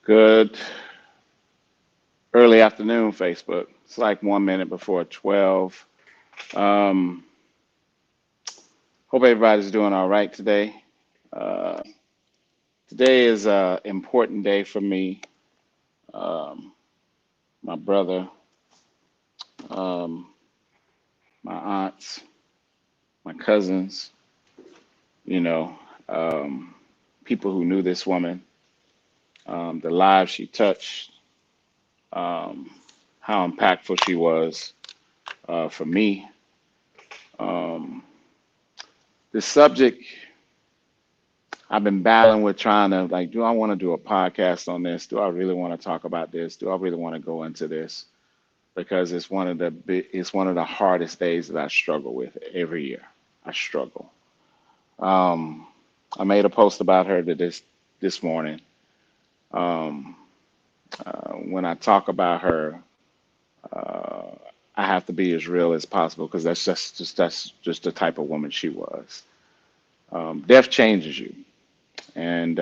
Good early afternoon, Facebook. It's like 1 minute before 12. Um, Hope everybody's doing all right today. Uh, Today is an important day for me, um, my brother, um, my aunts, my cousins, you know, um, people who knew this woman, the lives she touched, um, how impactful she was for me. Um, the subject I've been battling with trying to like, do I want to do a podcast on this? Do I really want to talk about this? Do I really want to go into this? Because it's one of the hardest days that I struggle with every year. I struggle. Um, I made a post about her to this morning. Um, when I talk about her, uh, I have to be as real as possible because that's just the type of woman she was. Death changes you, and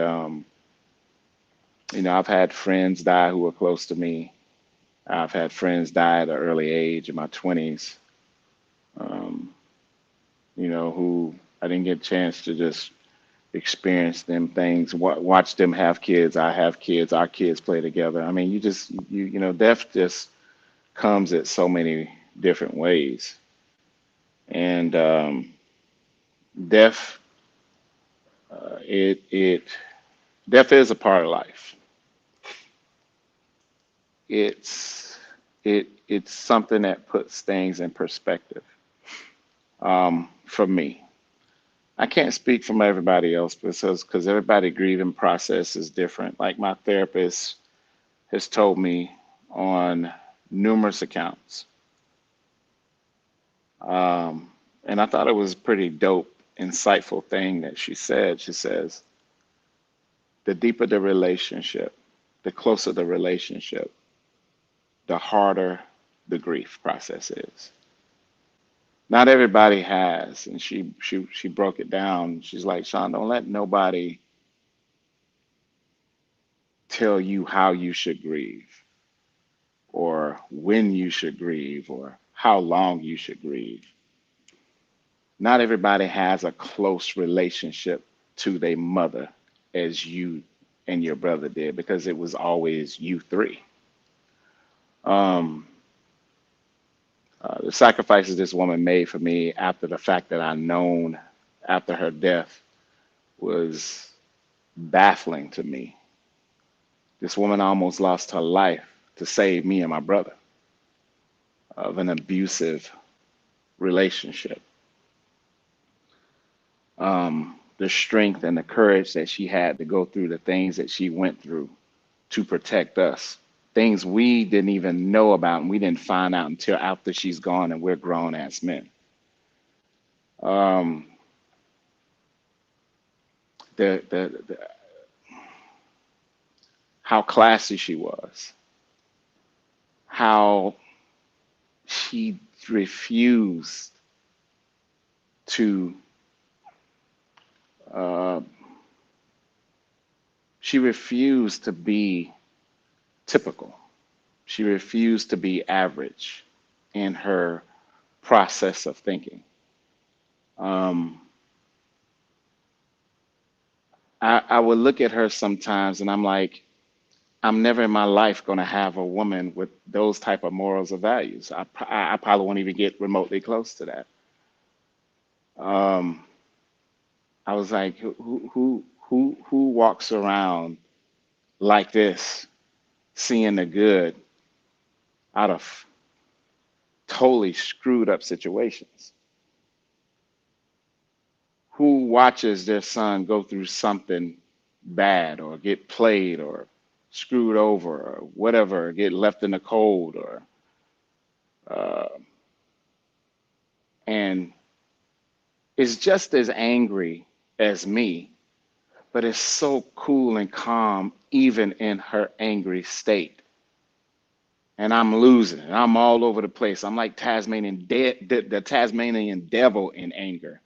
I've had friends die who were close to me. I've had friends die at an early age in my 20s, um, who I didn't get a chance to just experience them things, watch them have kids. I have kids, our kids play together. I mean, death just comes at so many different ways. And death, it death is a part of life. It's it's something that puts things in perspective. For me, I can't speak from everybody else because everybody grieving process is different. Like my therapist has told me on numerous accounts, and I thought it was a pretty dope, insightful thing that she said. She says, the deeper the relationship, the closer the relationship, the harder the grief process is. Not everybody has, and she broke it down. She's like, Sean, don't let nobody tell you how you should grieve or when you should grieve or how long you should grieve. Not everybody has a close relationship to their mother as you and your brother did because it was always you three. Um, the sacrifices this woman made for me after the fact that I known after her death was baffling to me. This woman almost lost her life to save me and my brother of an abusive relationship. The strength and the courage that she had to go through the things that she went through to protect us, things we didn't even know about and we didn't find out until after she's gone and we're grown as men. Um, the how classy she was, how she refused to uh, she refused to be typical. She refused to be average in her process of thinking. Um, I would look at her sometimes and I'm like, I'm never in my life going to have a woman with those type of morals or values. I probably won't even get remotely close to that. Um, I was like, who walks around like this, seeing the good out of totally screwed up situations? Who watches their son go through something bad or get played or screwed over or whatever, get left in the cold or uh, and is just as angry as me, but is so cool and calm even in her angry state. And I'm losing. And I'm all over the place. I'm like the Tasmanian devil in anger,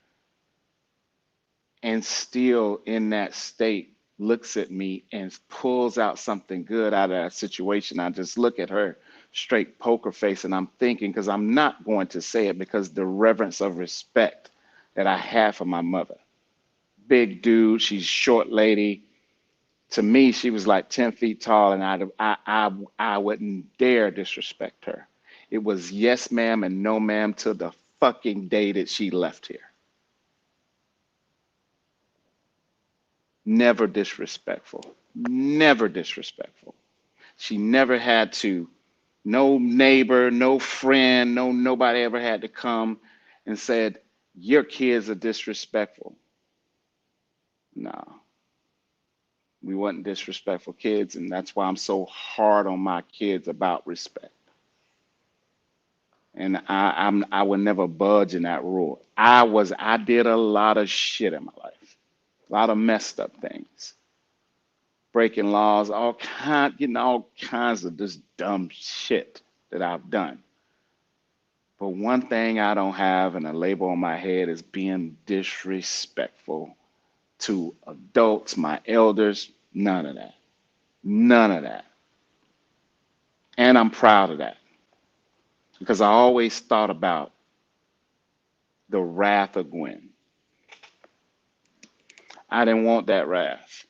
and still in that state looks at me and pulls out something good out of that situation. I just look at her straight poker face and I'm thinking, because I'm not going to say it because the reverence of respect that I have for my mother. Big dude, she's short lady. To me, she was like 10 feet tall, and I wouldn't dare disrespect her. It was yes, ma'am, and no, ma'am, till the fucking day that she left here. Never disrespectful. Never disrespectful. She never had to, no neighbor, no friend, no nobody ever had to come and said, your kids are disrespectful. No, we wasn't disrespectful kids, and that's why I'm so hard on my kids about respect. And I would never budge in that rule. I did a lot of shit in my life, a lot of messed up things, breaking laws, all kinds of this dumb shit that I've done. But one thing I don't have, and a label on my head, is being disrespectful to adults, my elders. None of that. None of that. And I'm proud of that because I always thought about the wrath of Gwen. I didn't want that wrath.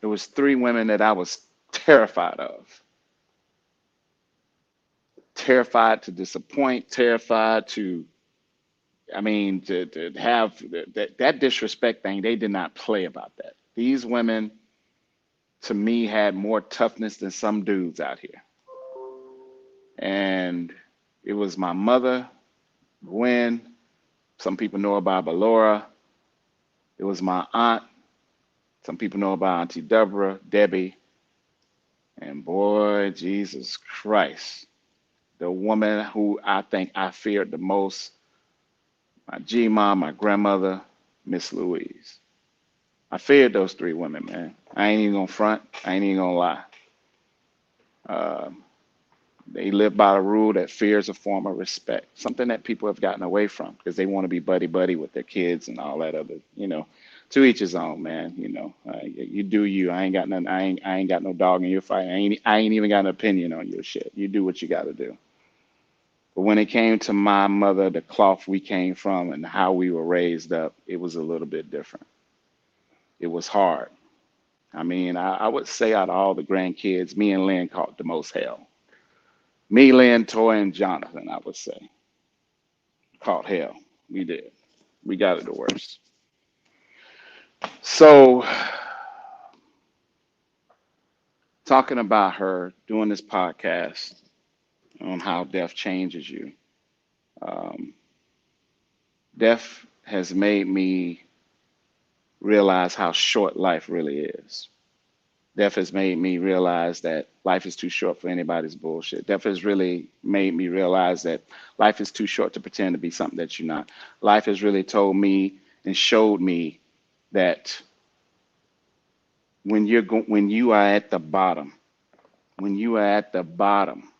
There was three women that I was terrified of. Terrified to disappoint, terrified to, to have that disrespect thing. They did not play about that. These women, to me, had more toughness than some dudes out here. And it was my mother, Gwen. Some people know about Belora. It was my aunt. Some people know about Auntie Deborah, Debbie. And boy, Jesus Christ, the woman who I think I feared the most, my G-mom, my grandmother, Miss Louise. I feared those three women, man. I ain't even gonna front. I ain't even gonna lie. Uh, they live by the rule that fear is a form of respect, something that people have gotten away from because they want to be buddy buddy with their kids and all that other, to each his own, man. You do you. I ain't got nothing. I ain't got no dog in your fight. I ain't even got an opinion on your shit. You do what you got to do. But when it came to my mother, the cloth we came from, and how we were raised up, it was a little bit different. It was hard. I would say out of all the grandkids, me and Lynn caught the most hell. Me, Lynn, Toy, and Jonathan, I would say, caught hell. We did. We got it the worst. So, talking about her, doing this podcast on how death changes you. Um, Death has made me realize how short life really is. Death has made me realize that life is too short for anybody's bullshit. Death has really made me realize that life is too short to pretend to be something that you're not. Life has really told me and showed me that when you are at the bottom, when you are at the bottom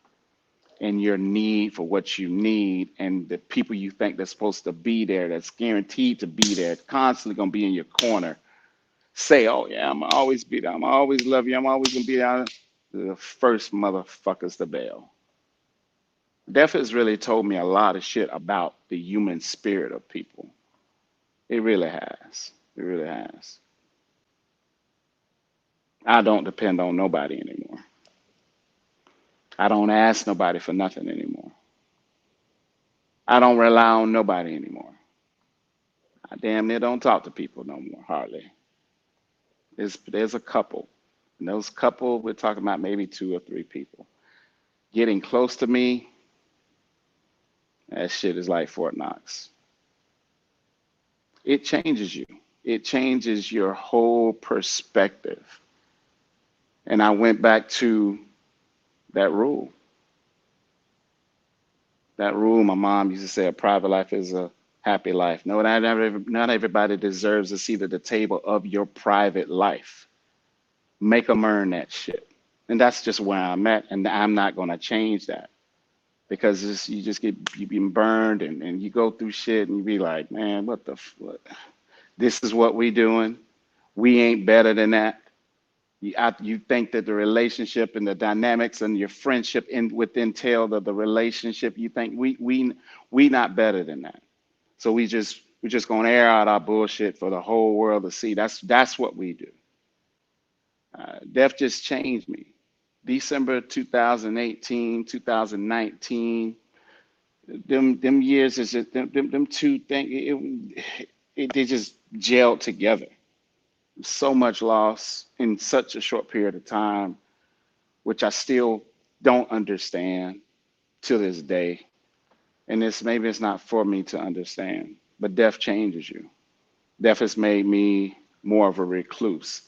and your need for what you need and the people you think that's supposed to be there, that's guaranteed to be there, constantly gonna be in your corner, say, oh yeah, I'm gonna always be there, I'm gonna always love you, I'm always gonna be there. The first motherfuckers to bail. Death has really told me a lot of shit about the human spirit of people. It really has. It really has. I don't depend on nobody anymore. I don't ask nobody for nothing anymore. I don't rely on nobody anymore. I damn near don't talk to people no more, hardly. There's a couple. And those couple, we're talking about maybe two or three people. Getting close to me, that shit is like Fort Knox. It changes you. It changes your whole perspective. And I went back to that rule. That rule my mom used to say, a private life is a happy life. No, not everybody deserves a seat at the table of your private life. Make them earn that shit. And that's just where I'm at. And I'm not going to change that because you just you being burned and you go through shit and you be like, man, what? This is what we doing. We ain't better than that. You think that the relationship and the dynamics and your friendship in within tail of the relationship, you think we not better than that. So we're just gonna air out our bullshit for the whole world to see. That's what we do. Death just changed me. December 2018, 2019, them years is just them two things. They just gelled together. So much loss in such a short period of time, which I still don't understand to this day. And this maybe it's not for me to understand, but death changes you. Death has made me more of a recluse.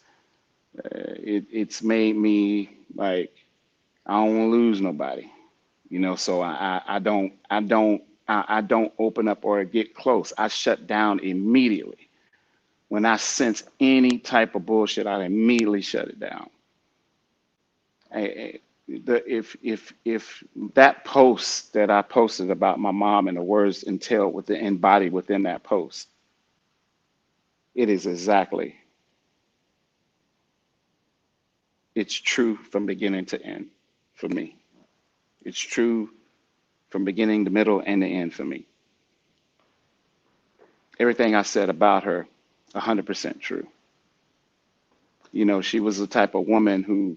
It's made me like I don't want to lose nobody, So I don't open up or get close. I shut down immediately. When I sense any type of bullshit, I immediately shut it down. If that post that I posted about my mom and the words entailed within embodied within that post, it is exactly, it's true from beginning to end for me. It's true from beginning to middle and the end for me. Everything I said about her, 100% true. She was the type of woman who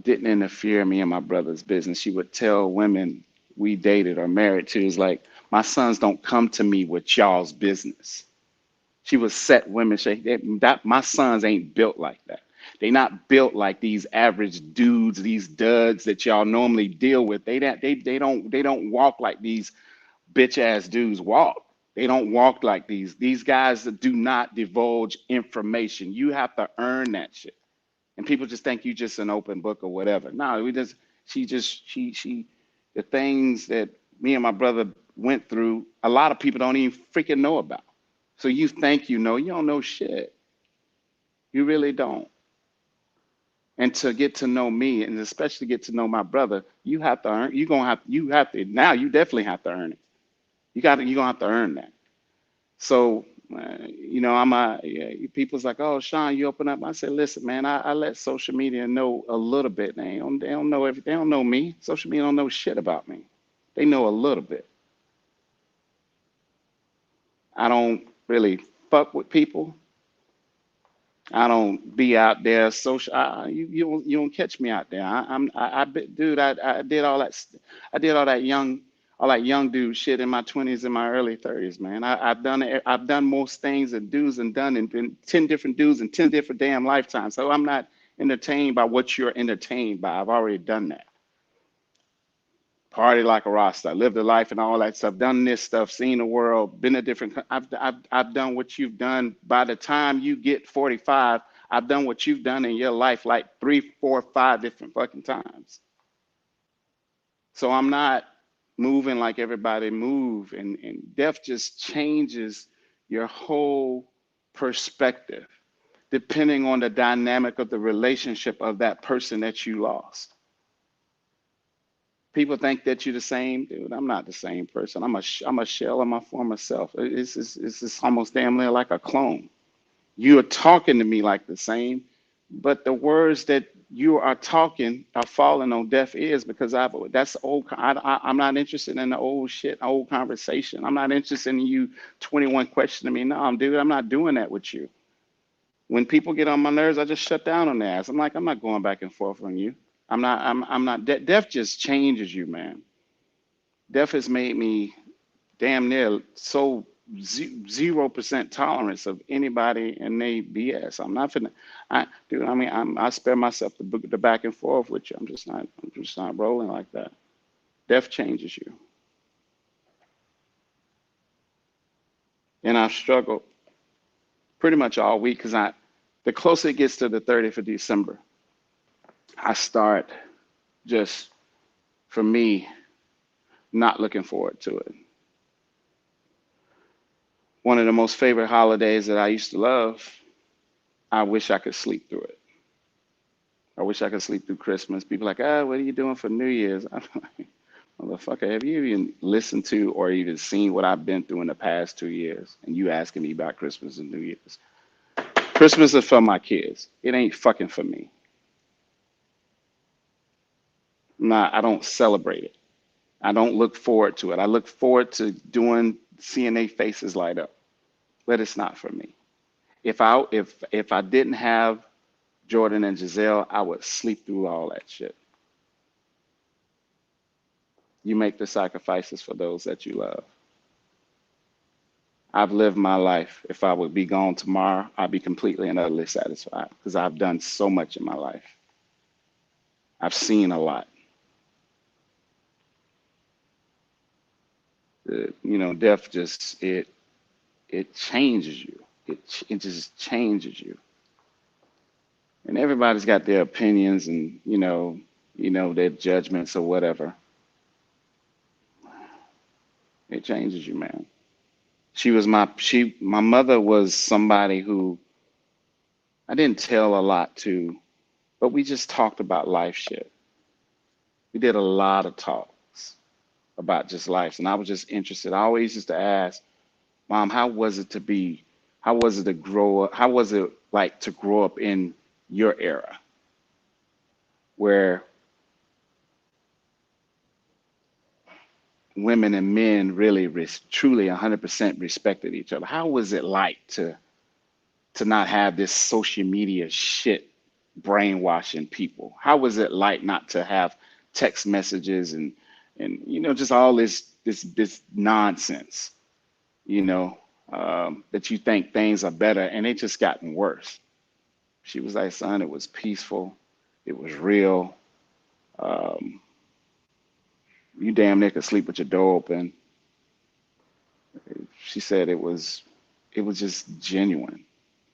didn't interfere in me and my brother's business. She would tell women we dated or married to, is like, my sons don't come to me with y'all's business. She would set women straight. That my sons ain't built like that. They not built like these average dudes, these duds that y'all normally deal with. They don't walk like these bitch ass dudes walk. They don't walk like these guys that do not divulge information. You have to earn that shit. And people just think you just an open book or whatever. No, she the things that me and my brother went through, a lot of people don't even freaking know about. So you think you don't know shit. You really don't. And to get to know me and especially get to know my brother, you have to earn, you have to, now you definitely have to earn it. You're gonna have to earn that. So, people's like, oh, Sean, you open up. I said, listen, man, I let social media know a little bit. They don't know everything. They don't know me. Social media don't know shit about me. They know a little bit. I don't really fuck with people. I don't be out there social. You don't catch me out there. Dude. I did all that. I did all that young dude shit in my 20s and my early 30s, man. I've done most things and do's and done in 10 different dudes in 10 different damn lifetimes. So I'm not entertained by what you're entertained by. I've already done that. Party like a rockstar, lived a life and all that stuff, done this stuff, seen the world, been a different. I've done what you've done. By the time you get 45, I've done what you've done in your life like 3, 4, 5 different fucking times. So I'm not moving like everybody move, and death just changes your whole perspective depending on the dynamic of the relationship of that person that you lost. People think that you're the same dude. I'm not the same person. I'm a shell of my former self. It's almost damn near like a clone. You are talking to me like the same, but the words that you are talking are falling on deaf ears because that's old. I'm not interested in the old shit, old conversation. I'm not interested in you 21 questioning me. No, dude, I'm not doing that with you. When people get on my nerves, I just shut down on their ass. I'm like, I'm not going back and forth on you. I'm not. Death just changes you, man. Death has made me damn near so 0% tolerance of anybody and they BS. I'm not finna, dude. I mean, I spare myself the back and forth with you. I'm just not rolling like that. Death changes you, and I've struggled pretty much all week because the closer it gets to the 30th of December, I start just, for me, not looking forward to it. One of the most favorite holidays that I used to love, I wish I could sleep through it. I wish I could sleep through Christmas. People are like, what are you doing for New Year's? I'm like, motherfucker, have you even listened to or even seen what I've been through in the past 2 years? And you asking me about Christmas and New Year's. Christmas is for my kids. It ain't fucking for me. I don't celebrate it. I don't look forward to it. I look forward to seeing their faces light up, but it's not for me. If I didn't have Jordan and Giselle, I would sleep through all that shit. You make the sacrifices for those that you love. I've lived my life. If I would be gone tomorrow, I'd be completely and utterly satisfied because I've done so much in my life. I've seen a lot. Death just it changes you. It just changes you. And everybody's got their opinions and their judgments or whatever. It changes you, man. My mother was somebody who I didn't tell a lot to, but we just talked about life shit. We did a lot of talks about just life, and I was just interested. I always used to ask, Mom, how was it to grow up? How was it like to grow up in your era where women and men really truly 100% respected each other? How was it like to not have this social media shit brainwashing people? How was it like not to have text messages and just all this nonsense, that you think things are better and it just gotten worse. She was like, son, it was peaceful, it was real. Um, you damn near could sleep with your door open. She said it was just genuine.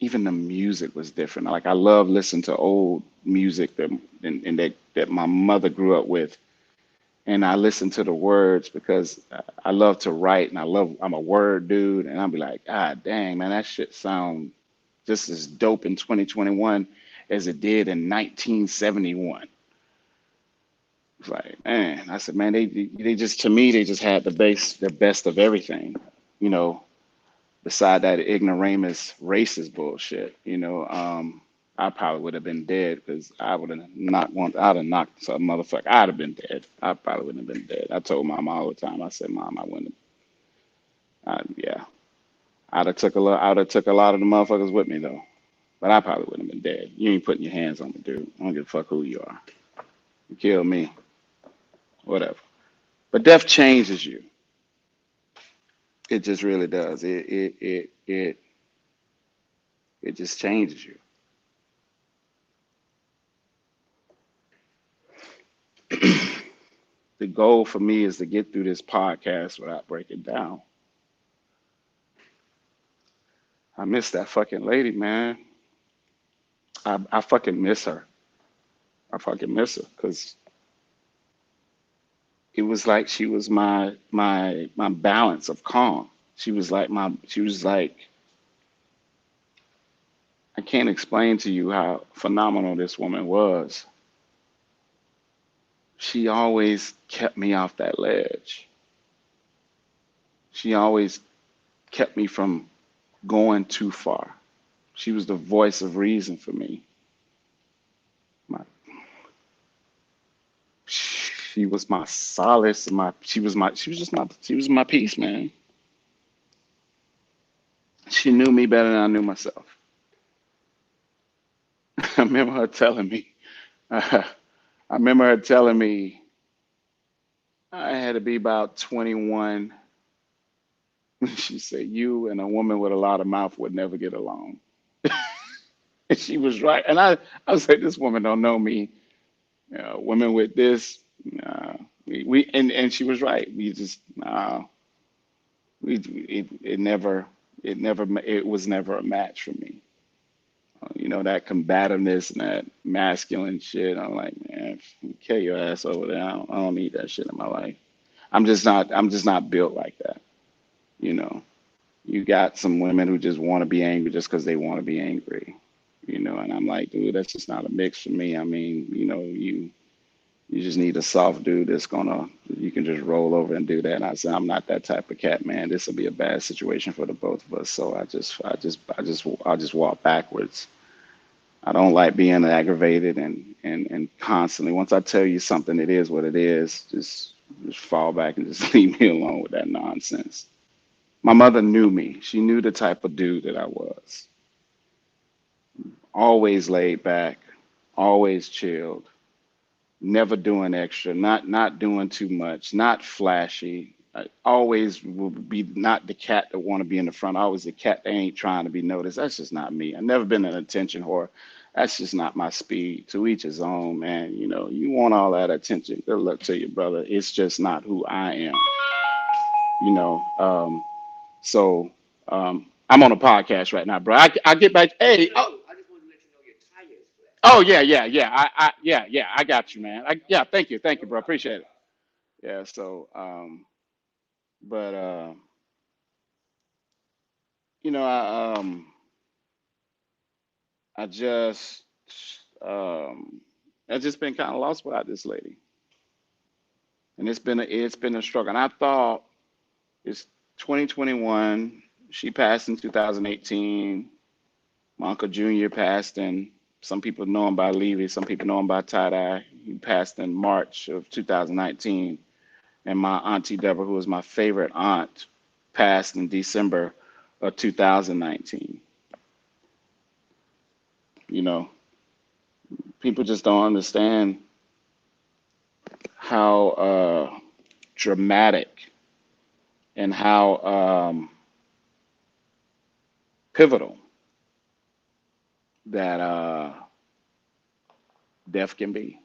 Even the music was different. Like I love listening to old music that my mother grew up with, and I listen to the words because I love to write and I'm a word dude, and I'll be like, God dang man, that shit sound just as dope in 2021 as it did in 1971. It's like, man, I said, man, they just, to me, they just had the best of everything, you know, beside that ignoramus racist bullshit, I probably would have been dead because I'd have knocked some motherfucker. I'd have been dead. I probably wouldn't have been dead. I told Mom all the time. I said, Mom, I wouldn't yeah. I'd have took a lot of the motherfuckers with me though. But I probably wouldn't have been dead. You ain't putting your hands on me, dude. I don't give a fuck who you are. You kill me, whatever. But death changes you. It just really does. It just changes you. The goal for me is to get through this podcast without breaking down. I miss that fucking lady, man. I fucking miss her. I fucking miss her because it was like she was my balance of calm. She was like I can't explain to you how phenomenal this woman was. She always kept me off that ledge. She always kept me from going too far. She was the voice of reason for me. My, she was my solace. She was my peace, man. She knew me better than I knew myself. I remember her telling me. I remember her telling me I had to be about 21. She said, "You and a woman with a lot of mouth would never get along." And she was right. And I was like, "This woman don't know me. Women with this, and she was right. We just, we it was never a match for me. That combativeness and that masculine shit. I'm like, man, kill your ass over there. I don't need that shit in my life. I'm just not built like that. You know, you got some women who just want to be angry just because they want to be angry. And I'm like, dude, that's just not a mix for me. I mean, You just need a soft dude that's gonna you can just roll over and do that. And I said, I'm not that type of cat, man. This will be a bad situation for the both of us. So I just walk backwards. I don't like being aggravated and constantly. Once I tell you something, it is what it is. Just fall back and just leave me alone with that nonsense. My mother knew me. She knew the type of dude that I was. Always laid back, always chilled, never doing extra, not doing too much, not flashy. I always will be not the cat that want to be in the front. Always the cat that ain't trying to be noticed. That's just not me. I've never been an attention whore. That's just not my speed. To each his own, man. You know, you want all that attention. Good luck to you, brother. It's just not who I am. You know. So I'm on a podcast right now, bro. I get back. Hey, oh, oh yeah, yeah, yeah. Yeah. I got you, man. Yeah. Thank you, bro. Appreciate it. Yeah. So, but you know, I just um, I just been kind of lost without this lady, and it's been a struggle. And I thought it's 2021. She passed in 2018. My uncle Junior passed in. Some people know him by Levy. Some people know him by Tie Dye. He passed in March of 2019. And my auntie Deborah, who was my favorite aunt, passed in December of 2019. You know, people just don't understand how dramatic and how pivotal that death can be.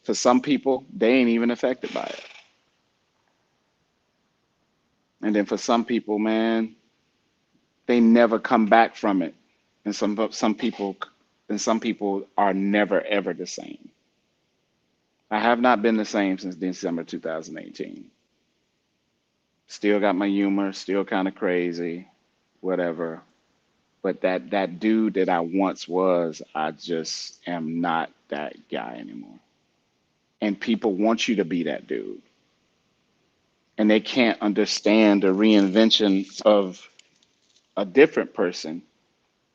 For some people, they ain't even affected by it, and then for some people, man, they never come back from it, and some people are never ever the same. I have not been the same since December 2018. Still got my humor, still kind of crazy, whatever. But that dude that I once was, I just am not that guy anymore. And people want you to be that dude, and they can't understand the reinvention of a different person.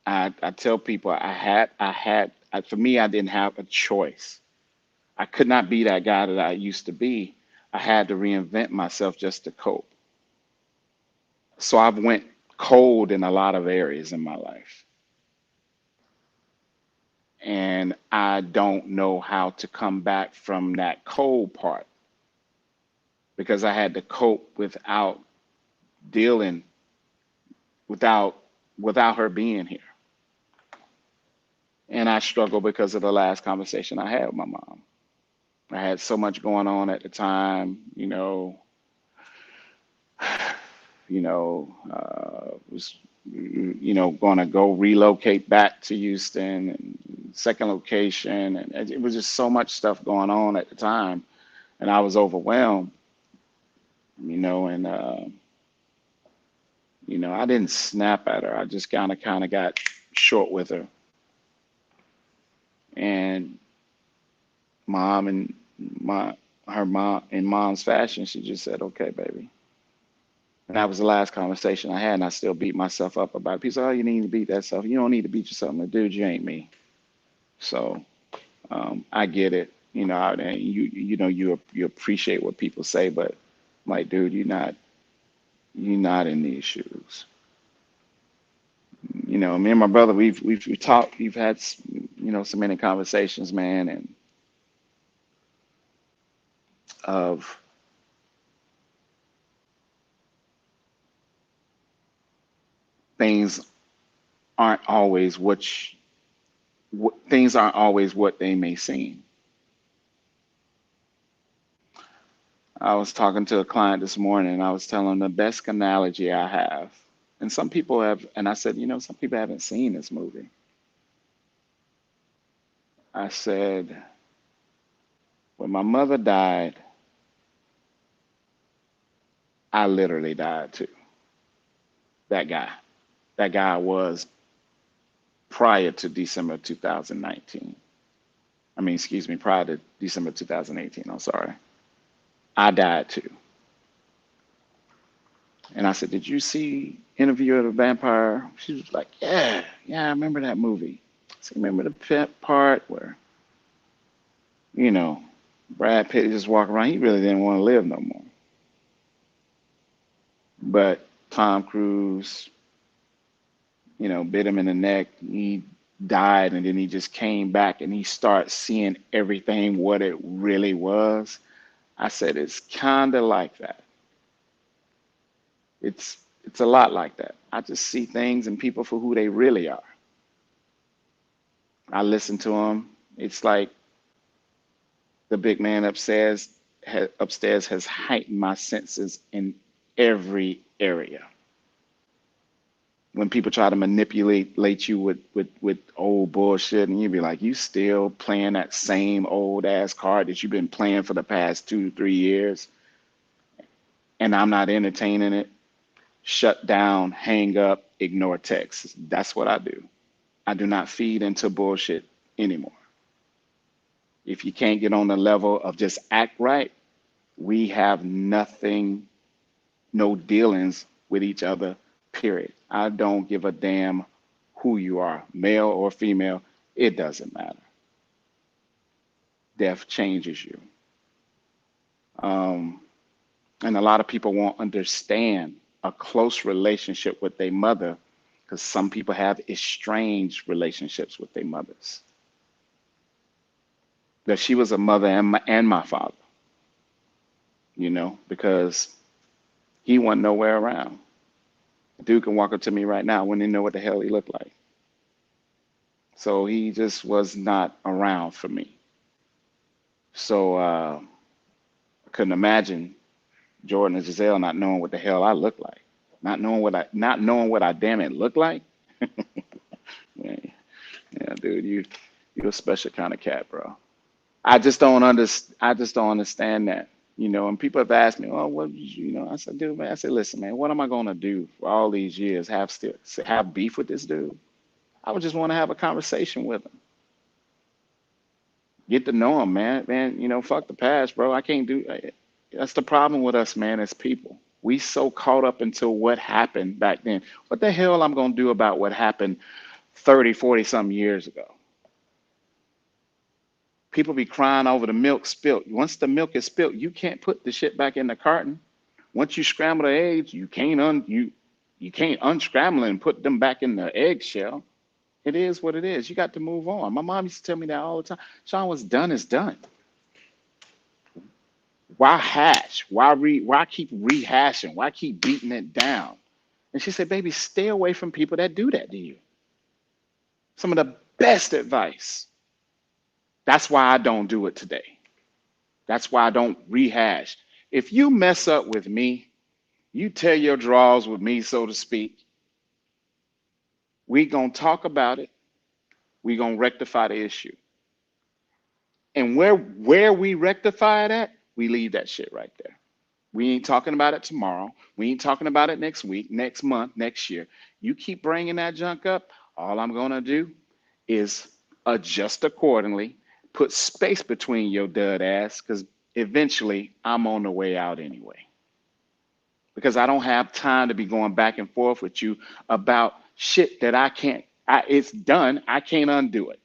I tell people for me, I didn't have a choice. I could not be that guy that I used to be. I had to reinvent myself just to cope. So I've went cold in a lot of areas in my life, and I don't know how to come back from that cold part because I had to cope dealing without without her being here. And I struggle because of the last conversation I had with my mom. I had so much going on at the time, was going to go relocate back to Houston and second location, and it was just so much stuff going on at the time, and I was overwhelmed, and I didn't snap at her. I just kind of got short with her, and mom and my her mom in mom's fashion, she just said, "Okay, baby." And that was the last conversation I had, and I still beat myself up about it. People say, "Oh, you need to beat that self. You don't need to beat yourself." I'm like, dude, you ain't me. So I get it, and you appreciate what people say, but I'm like, dude, you're not in these shoes. Me and my brother, we've talked, we've had so many conversations, man, and of things aren't always things aren't always what they may seem. I was talking to a client this morning, and I was telling them the best analogy I have. And some people have, and I said, some people haven't seen this movie. I said, when my mother died, I literally died too. That guy. That guy was prior to December 2019. I mean, excuse me, prior to December 2018. I'm sorry. I died too. And I said, "Did you see Interview of the Vampire?" She was like, "Yeah, yeah, I remember that movie." I said, "Remember the part where, you know, Brad Pitt just walking around? He really didn't want to live no more. But Tom Cruise, bit him in the neck. He died, and then he just came back, and he started seeing everything what it really was." I said, "It's kind of like that. It's a lot like that. I just see things and people for who they really are. I listen to them. It's like the big man upstairs has heightened my senses in every area. When people try to manipulate you with old bullshit, and you be like, you still playing that same old ass card that you've been playing for the past 2 3 years, and I'm not entertaining it. Shut down, hang up, ignore texts. That's what I do. I do not feed into bullshit anymore. If you can't get on the level of just act right, we have nothing, no dealings with each other, period. I don't give a damn who you are, male or female. It doesn't matter. Death changes you. Um, and a lot of people won't understand a close relationship with their mother because some people have estranged relationships with their mothers. That she was a mother and my father, because he wasn't nowhere around. Dude can walk up to me right now, wouldn't even know what the hell he looked like. So he just was not around for me. So I couldn't imagine Jordan and Giselle not knowing what the hell I looked like, not knowing what I damn it looked like. Man, yeah, dude, you're a special kind of cat, bro. I just don't understand that. And people have asked me, "Oh, what did I said, "Dude, man," I said, "Listen, man, what am I gonna do for all these years? Have beef with this dude? I would just want to have a conversation with him, get to know him, man. Man, fuck the past, bro. I can't do. That's the problem with us, man. As people, we so caught up into what happened back then. What the hell I'm gonna do about what happened 30, 40 some years ago? People be crying over the milk spilt. Once the milk is spilt, you can't put the shit back in the carton. Once you scramble the eggs, you can't unscramble it and put them back in the eggshell. It is what it is. You got to move on. My mom used to tell me that all the time. Sean, what's done is done. Why hash? Why keep rehashing? Why keep beating it down? And she said, baby, stay away from people that do that to you. Some of the best advice. That's why I don't do it today. That's why I don't rehash. If you mess up with me, you tear your drawers with me, so to speak, we gonna talk about it. We gonna rectify the issue. And where we rectify it at, we leave that shit right there. We ain't talking about it tomorrow. We ain't talking about it next week, next month, next year. You keep bringing that junk up, all I'm gonna do is adjust accordingly, put space between your dud ass, because eventually I'm on the way out anyway. Because I don't have time to be going back and forth with you about shit that it's done. I can't undo it.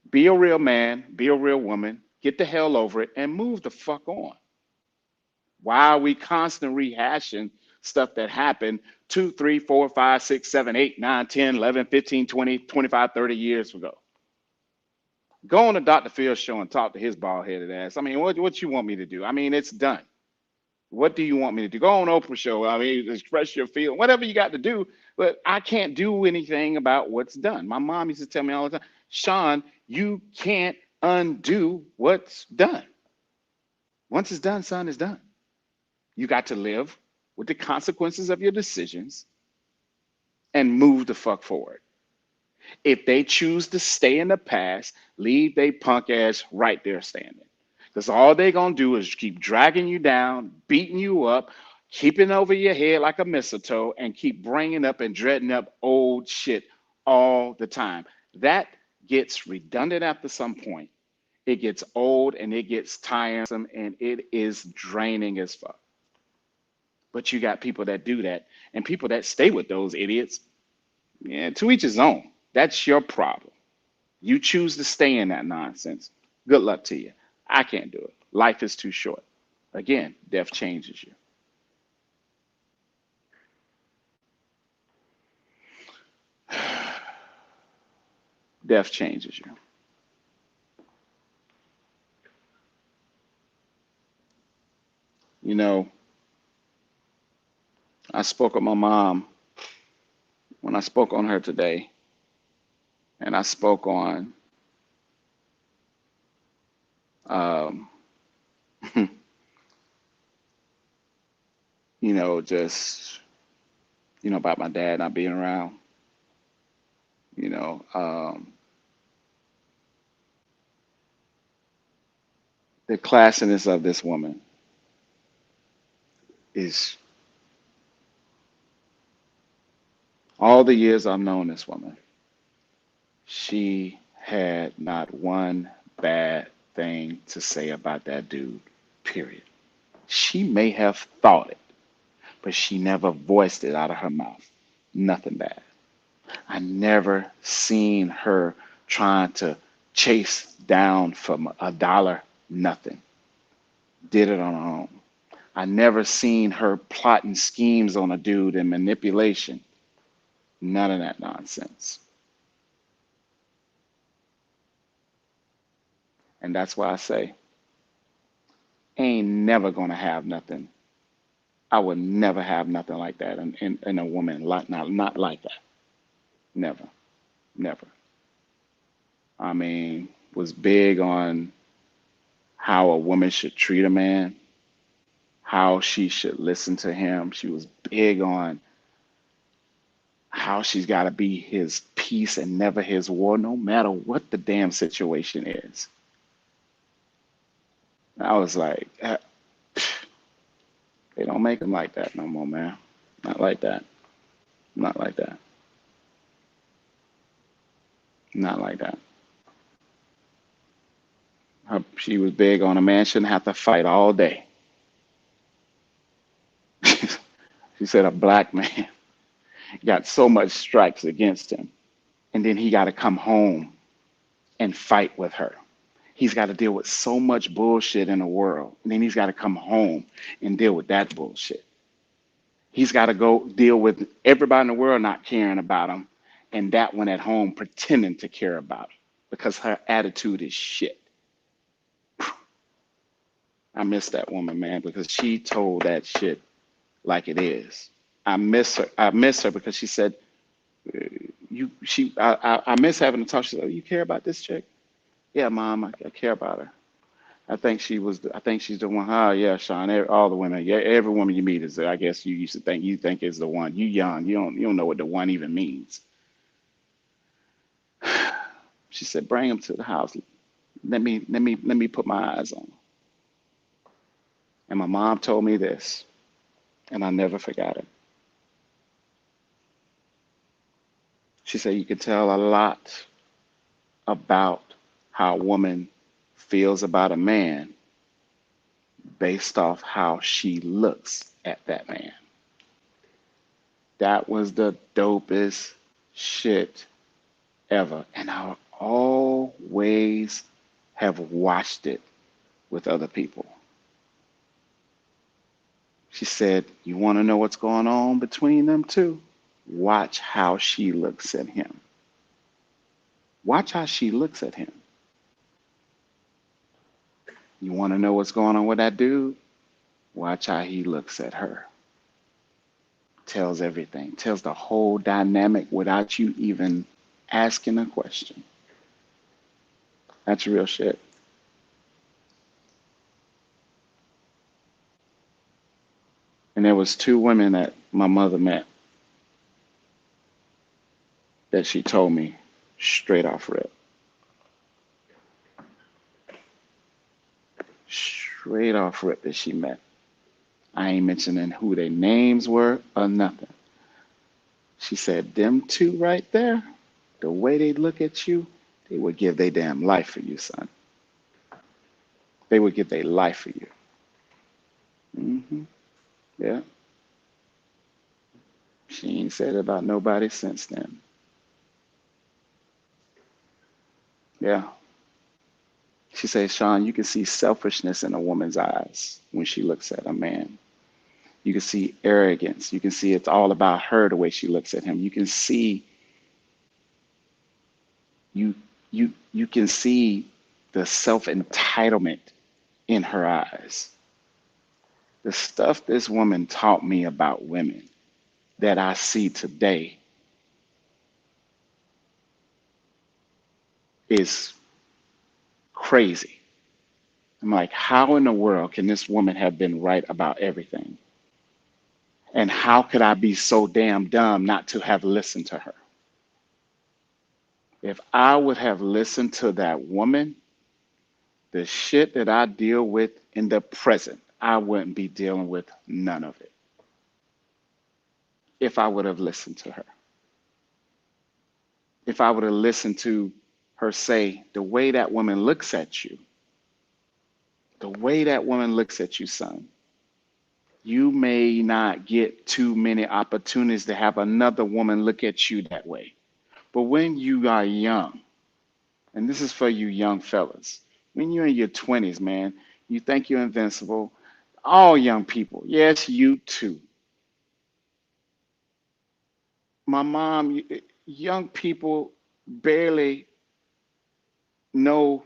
Be a real man, be a real woman, get the hell over it, and move the fuck on. Why are we constantly rehashing stuff that happened 2, 3, 4, 5, 6, 7, 8, 9, 10, 11, 15, 20, 25, 30 years ago? Go on to Dr. Phil's show and talk to his bald headed ass. I mean, what you want me to do? I mean, it's done. What do you want me to do? Go on Oprah show. I mean, express your feeling, whatever you got to do. But I can't do anything about what's done. My mom used to tell me all the time, Sean, you can't undo what's done. Once it's done, son, it's done. You got to live with the consequences of your decisions and move the fuck forward. If they choose to stay in the past, leave they punk ass right there standing. Because all they're going to do is keep dragging you down, beating you up, keeping over your head like a mistletoe, and keep bringing up and dreading up old shit all the time. That gets redundant after some point. It gets old and it gets tiresome and it is draining as fuck. But you got people that do that and people that stay with those idiots. Yeah, to each his own. That's your problem. You choose to stay in that nonsense. Good luck to you. I can't do it. Life is too short. Again, death changes you. Death changes you. You know, I spoke with my mom when I spoke on her today, and I spoke on, um, just, about my dad not being around, you know, um, the classiness of this woman is all the years I've known this woman, she had not one bad thing to say about that dude, period. She may have thought it, but she never voiced it out of her mouth. Nothing bad. I never seen her trying to chase down from a dollar, nothing. Did it on her own. I never seen her plotting schemes on a dude and manipulation. None of that nonsense. And that's why I say, ain't never gonna have nothing. I would never have nothing like that in a woman, like not like that. Never, never. I mean, was big on how a woman should treat a man, how she should listen to him. She was big on how she's got to be his peace and never his war, no matter what the damn situation is. I was like, they don't make them like that no more, man. Not like that. Not like that. Not like that. She was big on a man shouldn't have to fight all day. She said a black man got so much strikes against him, and then he got to come home and fight with her. He's got to deal with so much bullshit in the world, and then he's got to come home and deal with that bullshit. He's got to go deal with everybody in the world not caring about him, and that one at home pretending to care about him because her attitude is shit. I miss that woman, man, because she told that shit like it is. I miss her. I miss her because she said, I miss having to talk. She said, oh, you care about this chick? Yeah, mom, I care about her. I think she's the one. Oh yeah, Sean. All the women, yeah, every woman you meet is. I guess you used to think you think is the one. You young, you don't know what the one even means. She said, bring him to the house. Let me put my eyes on him. And my mom told me this, and I never forgot it. She said you can tell a lot about how a woman feels about a man based off how she looks at that man. That was the dopest shit ever. And I always have watched it with other people. She said, you want to know what's going on between them two? Watch how she looks at him. Watch how she looks at him. You want to know what's going on with that dude? Watch how he looks at her. Tells everything, tells the whole dynamic without you even asking a question. That's real shit. And there was two women that my mother met that she told me straight off rip. Straight off rip that she met. I ain't mentioning who their names were or nothing. She said, them two right there, the way they look at you, They would give their damn life for you, son. They would give their life for you. Yeah. She ain't said it about nobody since then. Yeah. She says, Sean, you can see selfishness in a woman's eyes when she looks at a man. You can see arrogance. You can see it's all about her the way she looks at him. You can see you you can see the self-entitlement in her eyes. The stuff this woman taught me about women that I see today is crazy. I'm like, how in the world can this woman have been right about everything? And how could I be so damn dumb not to have listened to her? If I would have listened to that woman, the shit that I deal with in the present, I wouldn't be dealing with none of it if I would have listened to her. If I would have listened to her say, the way that woman looks at you, the way that woman looks at you, son, you may not get too many opportunities to have another woman look at you that way. But when you are young, and this is for you young fellas, when you're in your 20s, man, you think you're invincible. All young people, yes, you too. My mom, young people barely know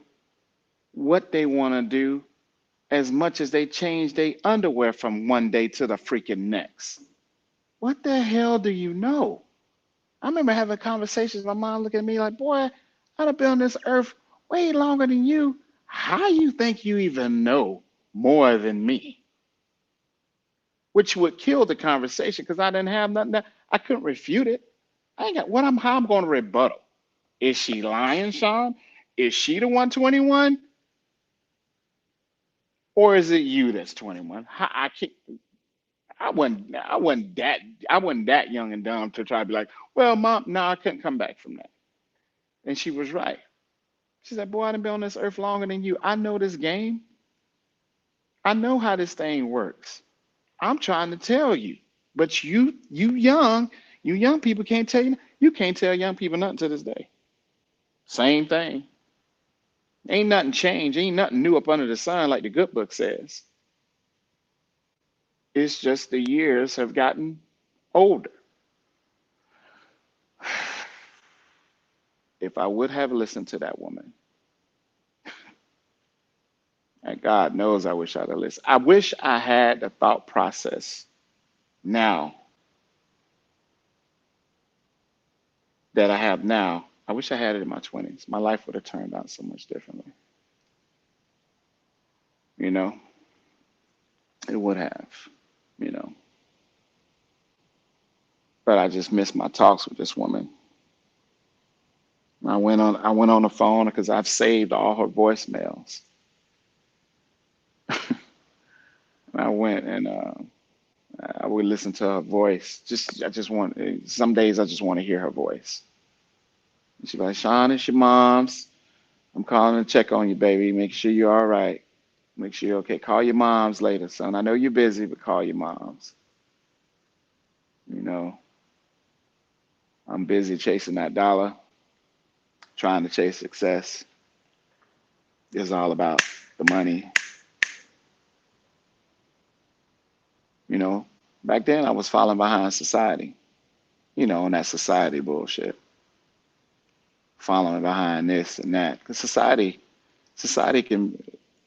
what they want to do as much as they change their underwear from one day to the freaking next. What the hell do you know? I remember having conversations. My mom looking at me like, boy, I've been on this earth way longer than you. How you think you even know more than me? Which would kill the conversation because I didn't have nothing that I couldn't refute it. I ain't got what I'm how I'm going to rebuttal. Is she lying, Sean? Is she the 121? Or is it you that's 21? I can't I wasn't that young and dumb to try to be like, well, mom, no, I couldn't come back from that. And she was right. She said, boy, I've been on this earth longer than you. I know this game. I know how this thing works. I'm trying to tell you. But you young people can't tell you. You can't tell young people nothing to this day. Same thing. Ain't nothing changed. Ain't nothing new up under the sun like the good book says. It's just the years have gotten older. If I would have listened to that woman, and God knows I wish I'd have listened. I wish I had the thought process now that I have now. I wish I had it in my 20s. My life would have turned out so much differently. You know, it would have, you know. But I just missed my talks with this woman. I went on the phone because I've saved all her voicemails. And I went and I would listen to her voice. I just want some days I just want to hear her voice. And she's like, Sean, it's your mom's. I'm calling to check on you, baby. Make sure you're all right. Make sure you're okay. Call your moms later, son. I know you're busy, but call your moms. You know, I'm busy chasing that dollar, trying to chase success. It's all about the money. You know, back then I was falling behind society, on that society bullshit, following behind this and that. Because society can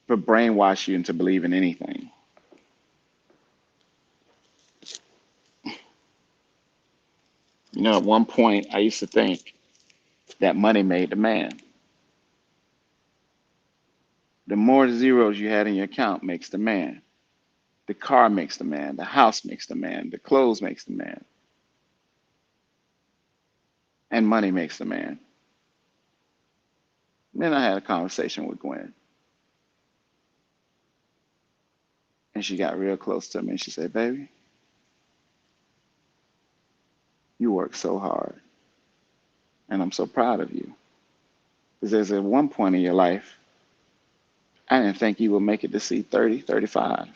brainwash you into believing anything. At one point I used to think that money made the man. The more zeros you had in your account makes the man. The car makes the man. The house makes the man. The clothes makes the man. And money makes the man. Then I had a conversation with Gwen, and she got real close to me, and she said, baby, you work so hard, and I'm so proud of you. Because there's at one point in your life, I didn't think you would make it to see 30, 35.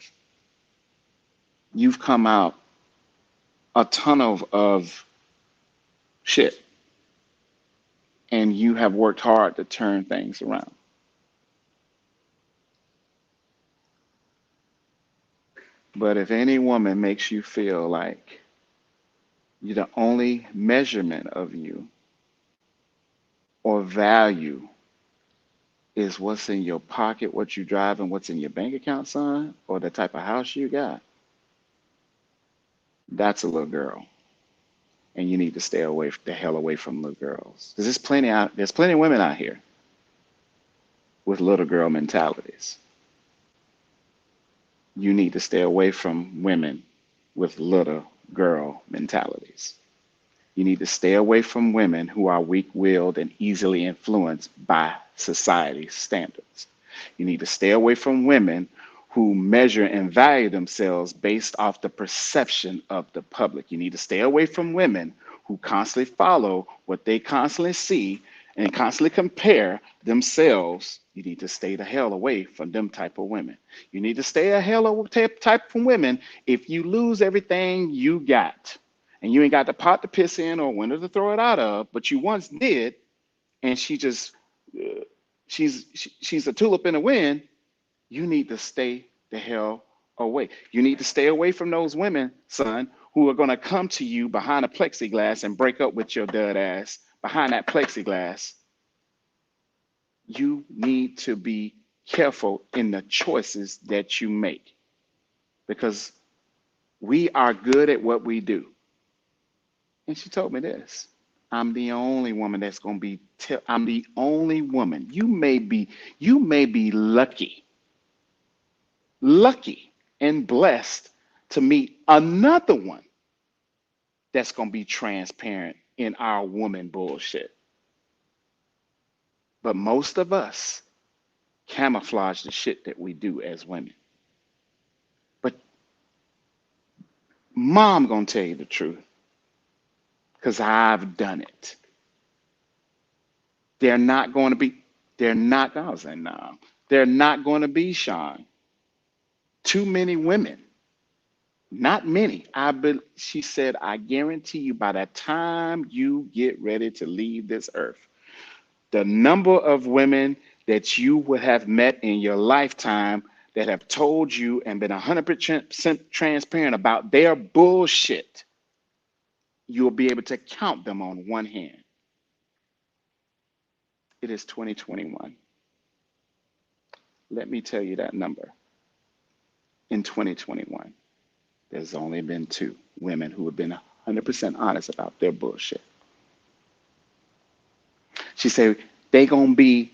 You've come out a ton of shit, and you have worked hard to turn things around. But if any woman makes you feel like you're the only measurement of you or value is what's in your pocket, what you drive, and what's in your bank account, son, or the type of house you got, that's a little girl. And you need to stay away the hell away from little girls. Because there's plenty of women out here with little girl mentalities. You need to stay away from women with little girl mentalities. You need to stay away from women who are weak-willed and easily influenced by society's standards. You need to stay away from women who measure and value themselves based off the perception of the public. You need to stay away from women who constantly follow what they constantly see and constantly compare themselves. You need to stay the hell away from them type of women. You need to stay a hell of type from women if you lose everything you got and you ain't got the pot to piss in or window to throw it out of, but you once did, and uh, she's a tulip in the wind. You need to stay the hell away. You need to stay away from those women, son, who are going to come to you behind a plexiglass and break up with your dud ass behind that plexiglass. You need to be careful in the choices that you make because we are good at what we do. And she told me this. I'm the only woman that's going to be, I'm the only woman. You may be lucky and blessed to meet another one that's going to be transparent in our woman bullshit. But most of us camouflage the shit that we do as women. But mom going to tell you the truth because I've done it. They're not going to be, they're not, I was saying, no, they're not going to be, Sean. Too many women, not many. She said, I guarantee you by the time you get ready to leave this earth, the number of women that you would have met in your lifetime that have told you and been 100% transparent about their bullshit, you'll be able to count them on one hand. It is 2021. Let me tell you that number. In 2021, there's only been 2 women who have been 100% honest about their bullshit. She said they gonna be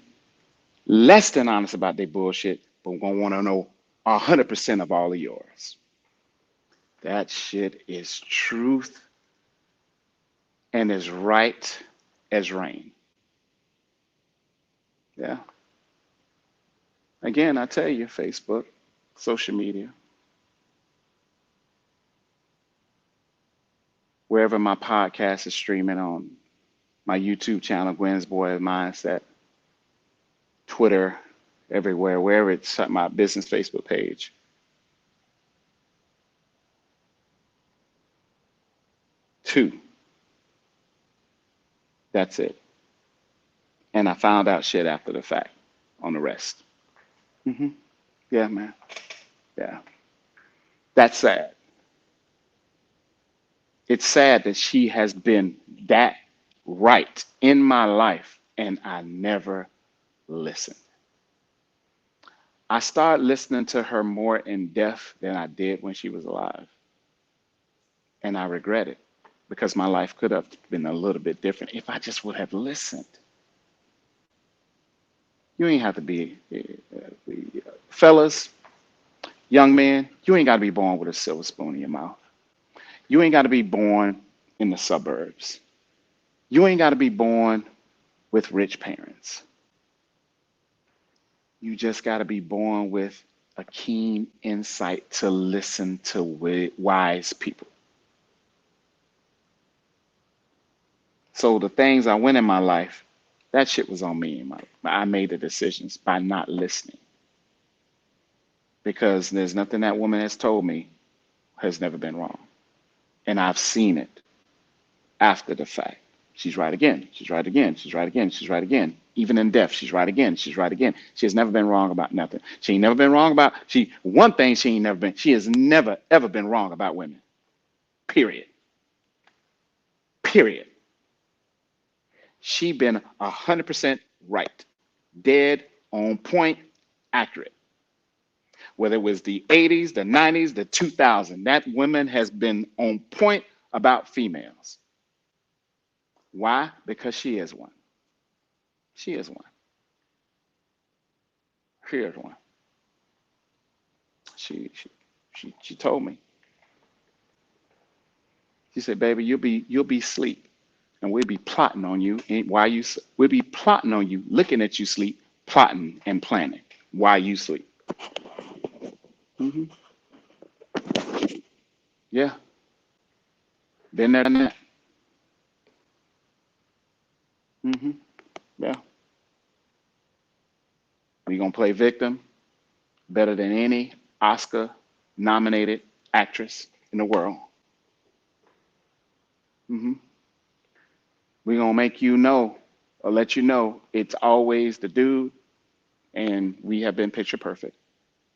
less than honest about their bullshit, but we're gonna want to know 100% of all of yours. That shit is truth and as right as rain. Yeah. Again, I tell you, Facebook, social media, wherever my podcast is streaming on, my YouTube channel, Gwen's Boy Mindset, Twitter, everywhere, wherever it's my business Facebook page. Two, that's it. And I found out shit after the fact on the rest. Yeah, man. Yeah. That's sad. It's sad that she has been that right in my life and I never listened. I started listening to her more in depth than I did when she was alive. And I regret it because my life could have been a little bit different if I just would have listened. You ain't have to be, fellas, young man, you ain't got to be born with a silver spoon in your mouth. You ain't got to be born in the suburbs. You ain't got to be born with rich parents. You just got to be born with a keen insight to listen to wise people. So the things I went in my life, That shit was on me. I made the decisions by not listening because there's nothing that woman has told me has never been wrong. And I've seen it after the fact. She's right again. She's right again. She's right again. She's right again. Even in death, she's right again. She's right again. She has never been wrong about nothing. She ain't never been wrong about one thing she ain't never been. She has never ever been wrong about women. Period. Period. She been 100% right. Dead on point, accurate. Whether it was the 80s, the 90s, the 2000s, that woman has been on point about females. Why? Because she is one. She is one. She is one. She she she told me. She said, "Baby, you'll be asleep, and we'll be plotting on you. And while we'll be plotting on you, looking at you sleep, plotting and planning while you sleep." Hmm. Yeah, been there, done that. Hmm. Yeah, we gonna play victim better than any Oscar nominated actress in the world. Hmm. We gonna make you know or let you know it's always the dude, and we have been picture perfect.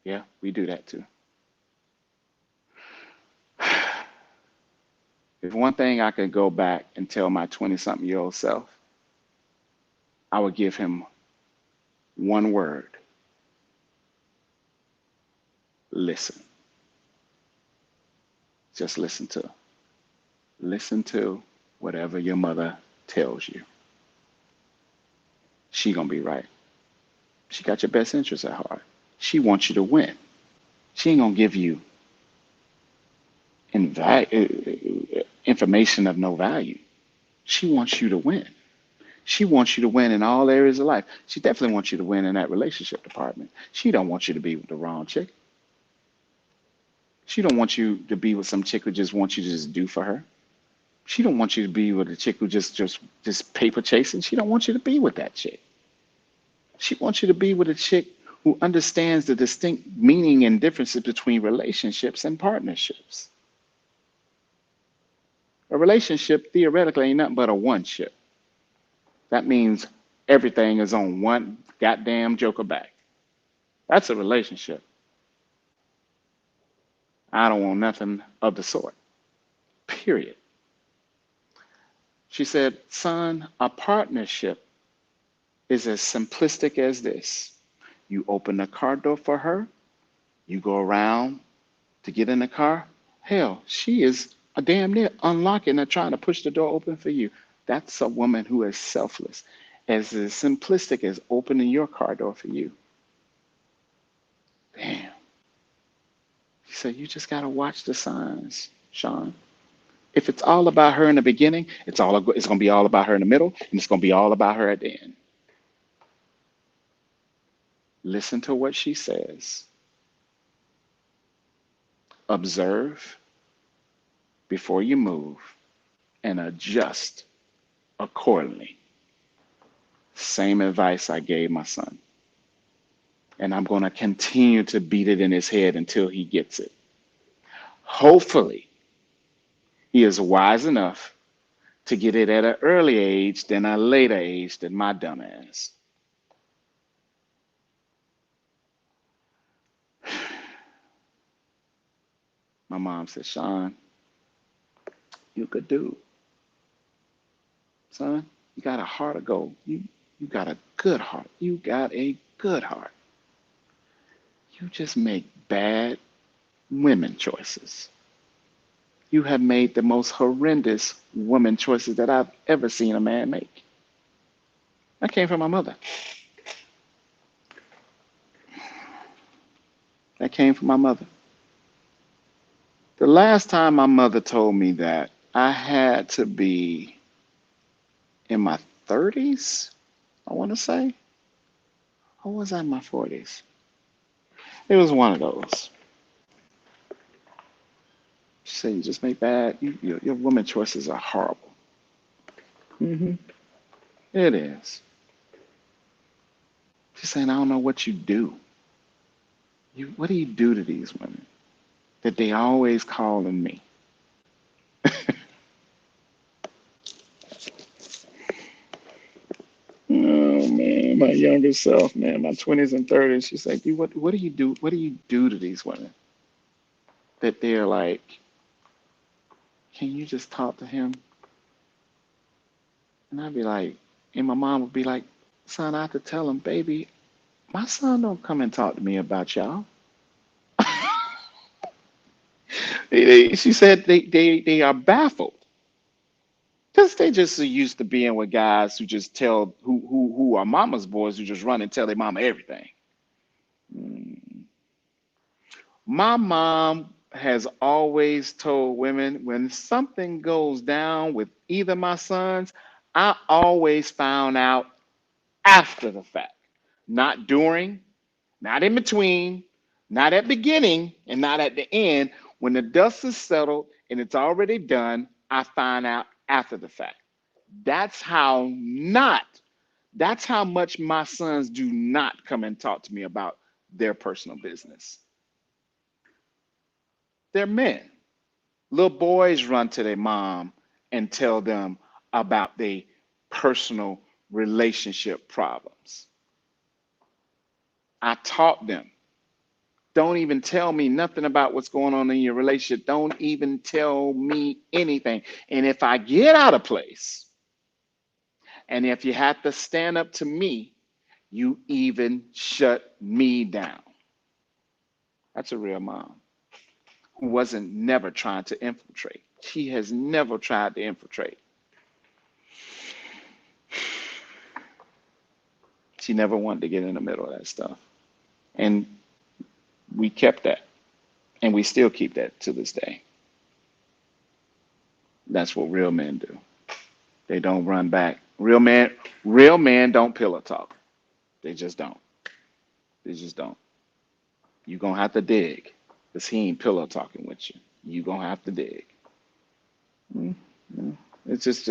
Yeah, we do that too. If one thing I could go back and tell my 20 something year old self, I would give him one word: listen. Just listen to whatever your mother tells you. She gonna be right. She got your best interests at heart. She wants you to win. She ain't gonna give you information of no value. She wants you to win. She wants you to win in all areas of life. She definitely wants you to win in that relationship department. She don't want you to be with the wrong chick. She don't want you to be with some chick who just wants you to just do for her. She don't want you to be with a chick who just paper chasing. She don't want you to be with that chick. She wants you to be with a chick who understands the distinct meaning and differences between relationships and partnerships. A relationship theoretically ain't nothing but a one ship. That means everything is on one goddamn joker back. That's a relationship. I don't want nothing of the sort. Period. She said, son, a partnership is as simplistic as this. You open the car door for her, you go around to get in the car. Hell, she is a damn near unlocking and trying to push the door open for you. That's a woman who is selfless, as simplistic as opening your car door for you. Damn. She said, you just got to watch the signs, Sean. If it's all about her in the beginning, it's going to be all about her in the middle, and it's going to be all about her at the end. Listen to what she says. Observe before you move and adjust accordingly. Same advice I gave my son. And I'm going to continue to beat it in his head until he gets it. Hopefully, he is wise enough to get it at an early age than a later age than my dumb ass. My mom said, Sean, you could do, son. You got a heart of gold. You got a good heart. You got a good heart. You just make bad women choices. You have made the most horrendous woman choices that I've ever seen a man make. That came from my mother. That came from my mother. The last time my mother told me that, I had to be in my 30s, I want to say. Or was I in my 40s? It was one of those. She said, you just make bad, your woman choices are horrible. Hmm. It is. She's saying, I don't know what you do. What do you do to these women that they always calling me? Oh man, my younger self, man, my 20s and 30s. She's like, dude, what do you do? What do you do to these women that they're like, can you just talk to him? And I'd be like, and my mom would be like, son, I have to tell him, baby, my son don't come and talk to me about y'all. She said they are baffled. Because they just are used to being with guys who just tell who are mama's boys who just run and tell their mama everything. Mm. My mom has always told women when something goes down with either my sons, I always found out after the fact, not during, not in between, not at beginning, and not at the end. When the dust is settled and it's already done, I find out after the fact. That's how not, that's how much my sons do not come and talk to me about their personal business. They're men. Little boys run to their mom and tell them about their personal relationship problems. I taught them. Don't even tell me nothing about what's going on in your relationship. Don't even tell me anything. And if I get out of place, and if you have to stand up to me, you even shut me down. That's a real mom who wasn't never trying to infiltrate. She has never tried to infiltrate. She never wanted to get in the middle of that stuff. And we kept that. And we still keep that to this day. That's what real men do. They don't run back. Real men don't pillow talk. They just don't. They just don't. You're gonna have to dig. Because he ain't pillow talking with you. You're gonna have to dig. Mm, mm. It's just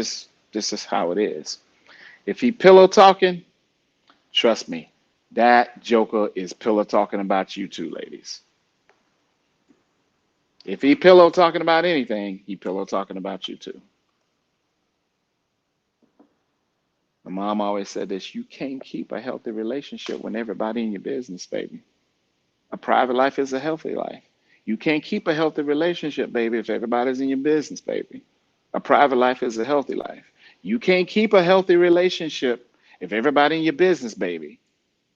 this is how it is. If he pillow talking, trust me, that joker is pillow talking about you too, ladies. If he pillow talking about anything, he pillow talking about you too. My mom always said this, you can't keep a healthy relationship when everybody in your business, baby. A private life is a healthy life. You can't keep a healthy relationship, baby, if everybody's in your business, baby. A private life is a healthy life. You can't keep a healthy relationship if everybody in your business, baby.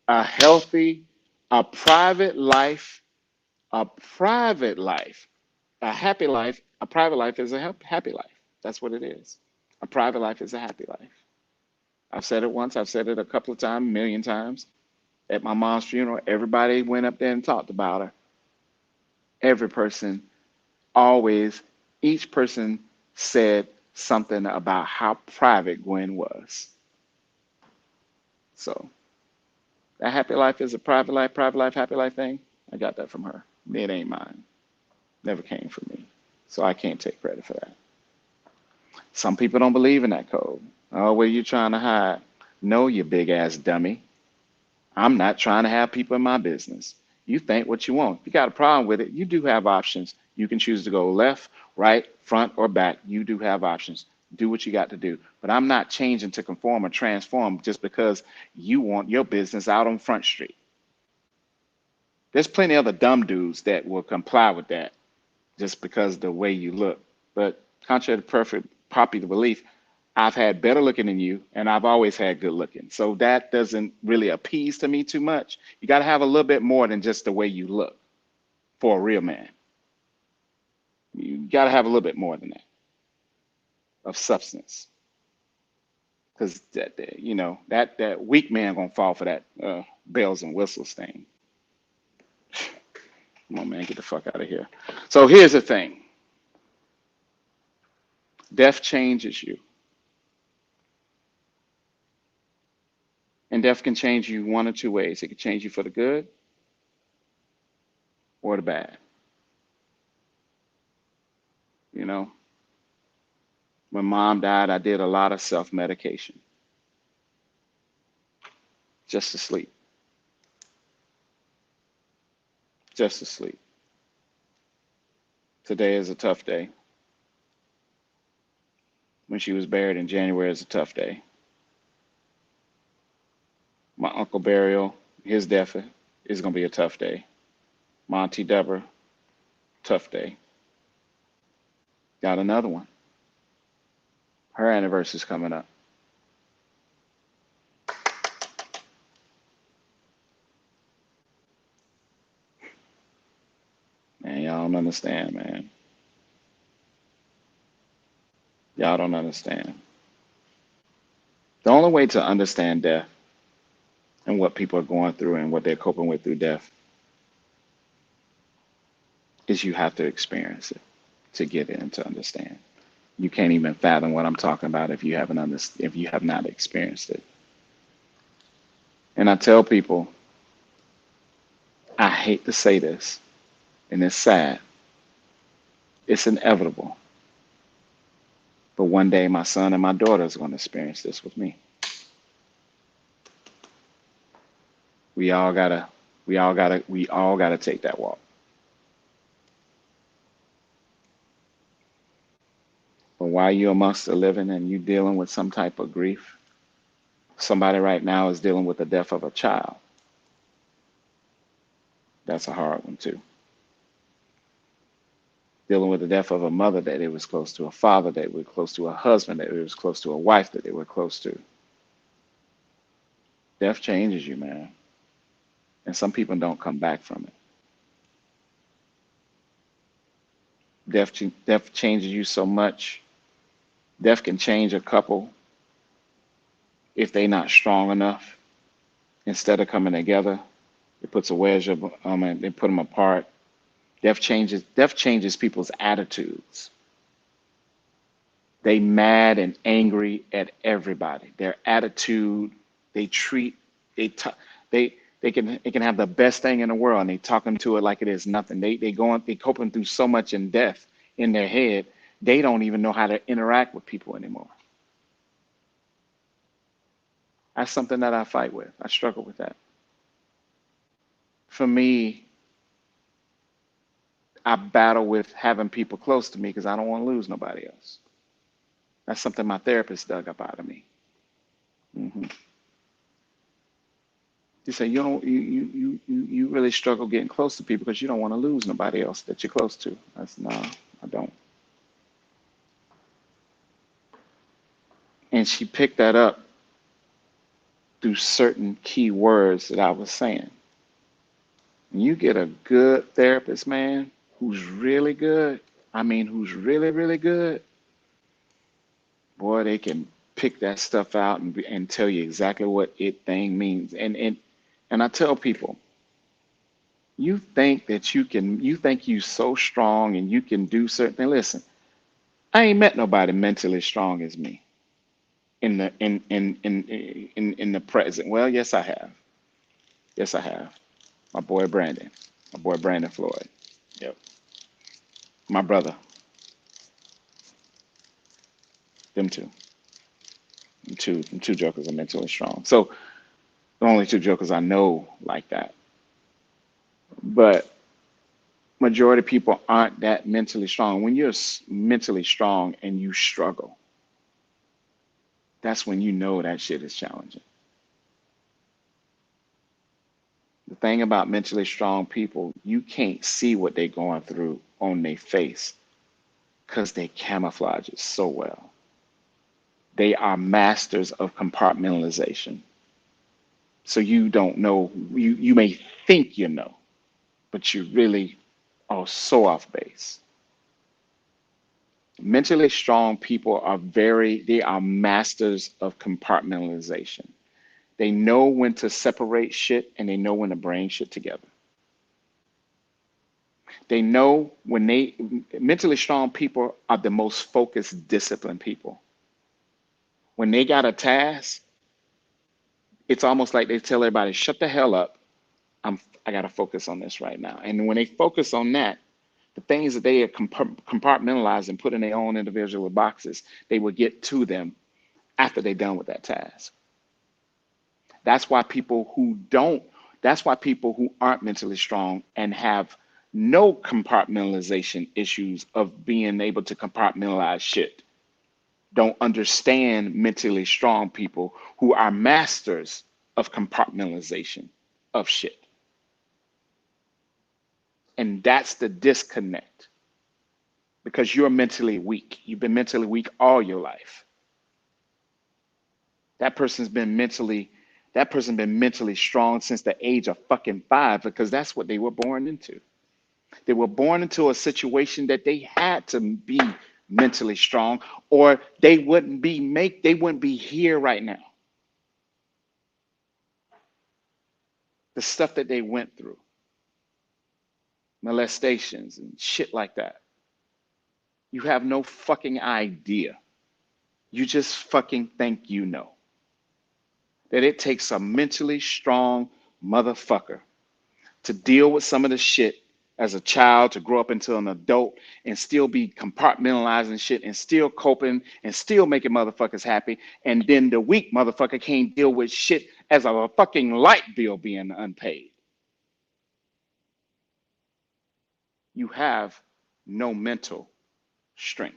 A healthy, a private life, a private life, a happy life, a private life is a happy life. That's what it is. A private life is a happy life. I've said it once, I've said it a couple of times, a million times. At my mom's funeral, everybody went up there and talked about her. Every person always, each person said something about how private Gwen was. So that happy life is a private life, happy life thing. I got that from her. It ain't mine. Never came from me. So I can't take credit for that. Some people don't believe in that code. Oh, what are you trying to hide? No, you big ass dummy. I'm not trying to have people in my business. You think what you want. If you got a problem with it, you do have options. You can choose to go left, right, front, or back. You do have options. Do what you got to do. But I'm not changing to conform or transform just because you want your business out on Front Street. There's plenty of other dumb dudes that will comply with that just because of the way you look. But contrary to perfect popular belief, I've had better looking than you, and I've always had good looking. So that doesn't really appease to me too much. You got to have a little bit more than just the way you look for a real man. You got to have a little bit more than that of substance, because that weak man gonna fall for that bells and whistles thing. Come on, man, get the fuck out of here. So here's the thing: death changes you, and death can change you one or two ways. It can change you for the good or the bad. You know, when mom died, I did a lot of self medication just to sleep. just asleep. Today is a tough day. When she was buried in January is a tough day. My uncle burial, his death is going to be a tough day. My auntie Deborah, tough day. Got another one. Her anniversary's coming up. Man, y'all don't understand, man. Y'all don't understand. The only way to understand death and what people are going through and what they're coping with through death is you have to experience it to get it and to understand. You can't even fathom what I'm talking about if you haven't if you have not experienced it. And I tell people, I hate to say this, and it's sad. It's inevitable. But one day my son and my daughter is going to experience this with me. We all gotta take that walk. But while you're amongst the living and you dealing with some type of grief, somebody right now is dealing with the death of a child. That's a hard one too. Dealing with the death of a mother that they was close to, a father that they were close to, a husband that they was close to, a wife that they were close to. Death changes you, man. And some people don't come back from it. Death changes you so much. Death can change a couple if they not strong enough. Instead of coming together, it puts a wedge of and they put them apart. Death changes people's attitudes. They mad and angry at everybody. Their attitude, they treat, they t- they can have the best thing in the world and they talking to it like it is nothing. They coping through so much in death in their head, they don't even know how to interact with people anymore. That's something that I fight with. I struggle with that. For me, I battle with having people close to me because I don't want to lose nobody else. That's something my therapist dug up out of me. hmm He said, you don't, you really struggle getting close to people because you don't want to lose nobody else that you're close to. I said, no, I don't. And she picked that up through certain key words that I was saying. When you get a good therapist, man, who's really good, I mean, who's really, really good, boy, they can pick that stuff out and tell you exactly what it thing means. And I tell people, you think you so strong and you can do certain things. Listen, I ain't met nobody mentally strong as me in the present. Well, yes, I have. Yes, I have. My boy Brandon. My boy Brandon Floyd. Yep. My brother. Them two. Them two jokers are mentally strong. So the only two jokers I know like that. But majority of people aren't that mentally strong. When you're mentally strong and you struggle, that's when you know that shit is challenging. The thing about mentally strong people, you can't see what they're going through on their face because they camouflage it so well. They are masters of compartmentalization. So you don't know, you may think you know, but you really are so off base. Mentally strong people they are masters of compartmentalization. They know when to separate shit and they know when to bring shit together. They know mentally strong people are the most focused, disciplined people. When they got a task, it's almost like they tell everybody, shut the hell up. I got to focus on this right now. And when they focus on that, the things that they are compartmentalized and put in their own individual boxes, they will get to them after they're done with that task. That's why people who don't, That's why people who aren't mentally strong and have no compartmentalization issues of being able to compartmentalize shit don't understand mentally strong people who are masters of compartmentalization of shit. And that's the disconnect because you're mentally weak. You've been mentally weak all your life. That person's been mentally that person been mentally strong since the age of fucking 5 because that's what they were born into. They were born into a situation that they had to be mentally strong or they wouldn't be here right now. The stuff that they went through, molestations and shit like that. You have no fucking idea. You just fucking think you know. That it takes a mentally strong motherfucker to deal with some of the shit as a child, to grow up into an adult and still be compartmentalizing shit and still coping and still making motherfuckers happy. And then the weak motherfucker can't deal with shit as a fucking light bill being unpaid. You have no mental strength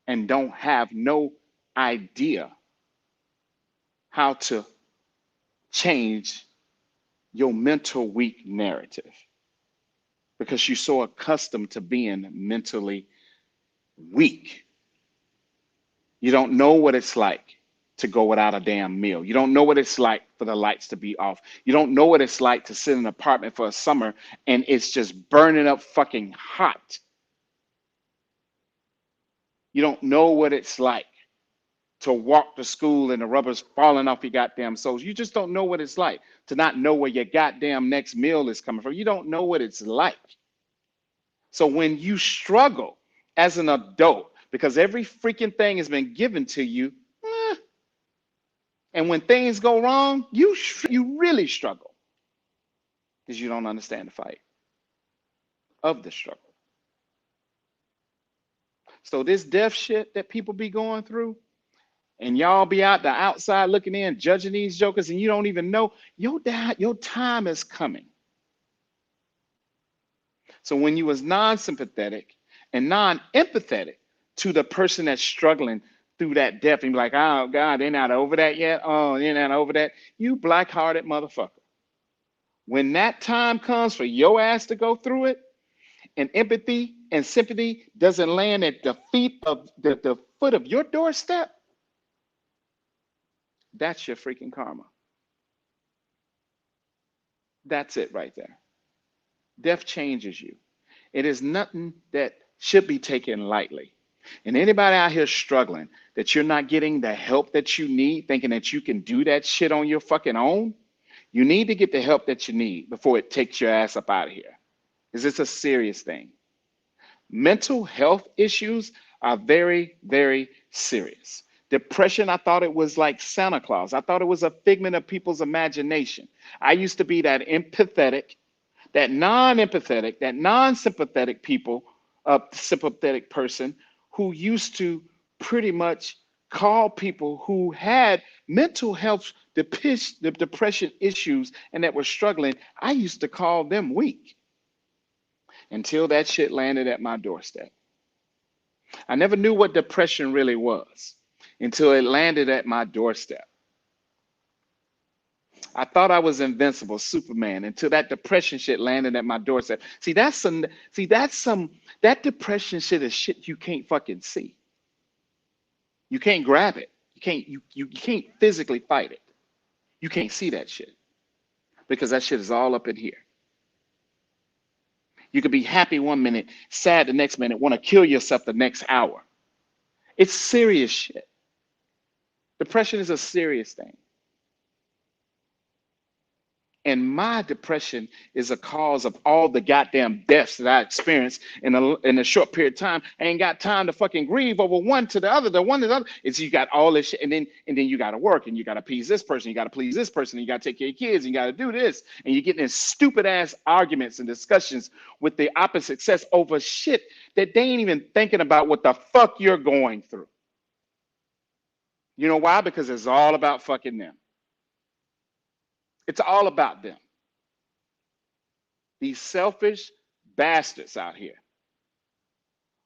and don't have no idea how to change your mental weak narrative because you're so accustomed to being mentally weak. You don't know what it's like to go without a damn meal. You don't know what it's like for the lights to be off. You don't know what it's like to sit in an apartment for a summer and it's just burning up fucking hot. You don't know what it's like to walk to school and the rubber's falling off your goddamn soles. You just don't know what it's like to not know where your goddamn next meal is coming from. You don't know what it's like. So when you struggle as an adult, because every freaking thing has been given to you, and when things go wrong, you really struggle because you don't understand the fight of the struggle. So this death shit that people be going through, and y'all be out the outside looking in, judging these jokers, and you don't even know your time is coming. So when you was non-sympathetic and non-empathetic to the person that's struggling through that death, and be like, oh God, they're not over that yet. Oh, they're not over that. You black-hearted motherfucker. When that time comes for your ass to go through it, and empathy and sympathy doesn't land at the feet of the foot of your doorstep, that's your freaking karma. That's it right there. Death changes you. It is nothing that should be taken lightly. And anybody out here struggling that you're not getting the help that you need, thinking that you can do that shit on your fucking own, you need to get the help that you need before it takes your ass up out of here. Because it's a serious thing. Mental health issues are very, very serious. Depression, I thought it was like Santa Claus. I thought it was a figment of people's imagination. I used to be that empathetic, that non-empathetic, that non-sympathetic sympathetic person who used to pretty much call people who had mental health depression issues and that were struggling, I used to call them weak until that shit landed at my doorstep. I never knew what depression really was until it landed at my doorstep. I thought I was invincible, Superman, until that depression shit landed at my doorstep. That depression shit is shit you can't fucking see. You can't grab it. You can't physically fight it. You can't see that shit because that shit is all up in here. You could be happy one minute, sad the next minute, want to kill yourself the next hour. It's serious shit. Depression is a serious thing. And my depression is a cause of all the goddamn deaths that I experienced in a short period of time. I ain't got time to fucking grieve over one to the other. The one to the other. It's you got all this shit, and then you got to work, and you got to appease this person, you got to please this person, and you got to take care of your kids, and you got to do this, and you get in stupid ass arguments and discussions with the opposite sex over shit that they ain't even thinking about what the fuck you're going through. You know why? Because it's all about fucking them. It's all about them. These selfish bastards out here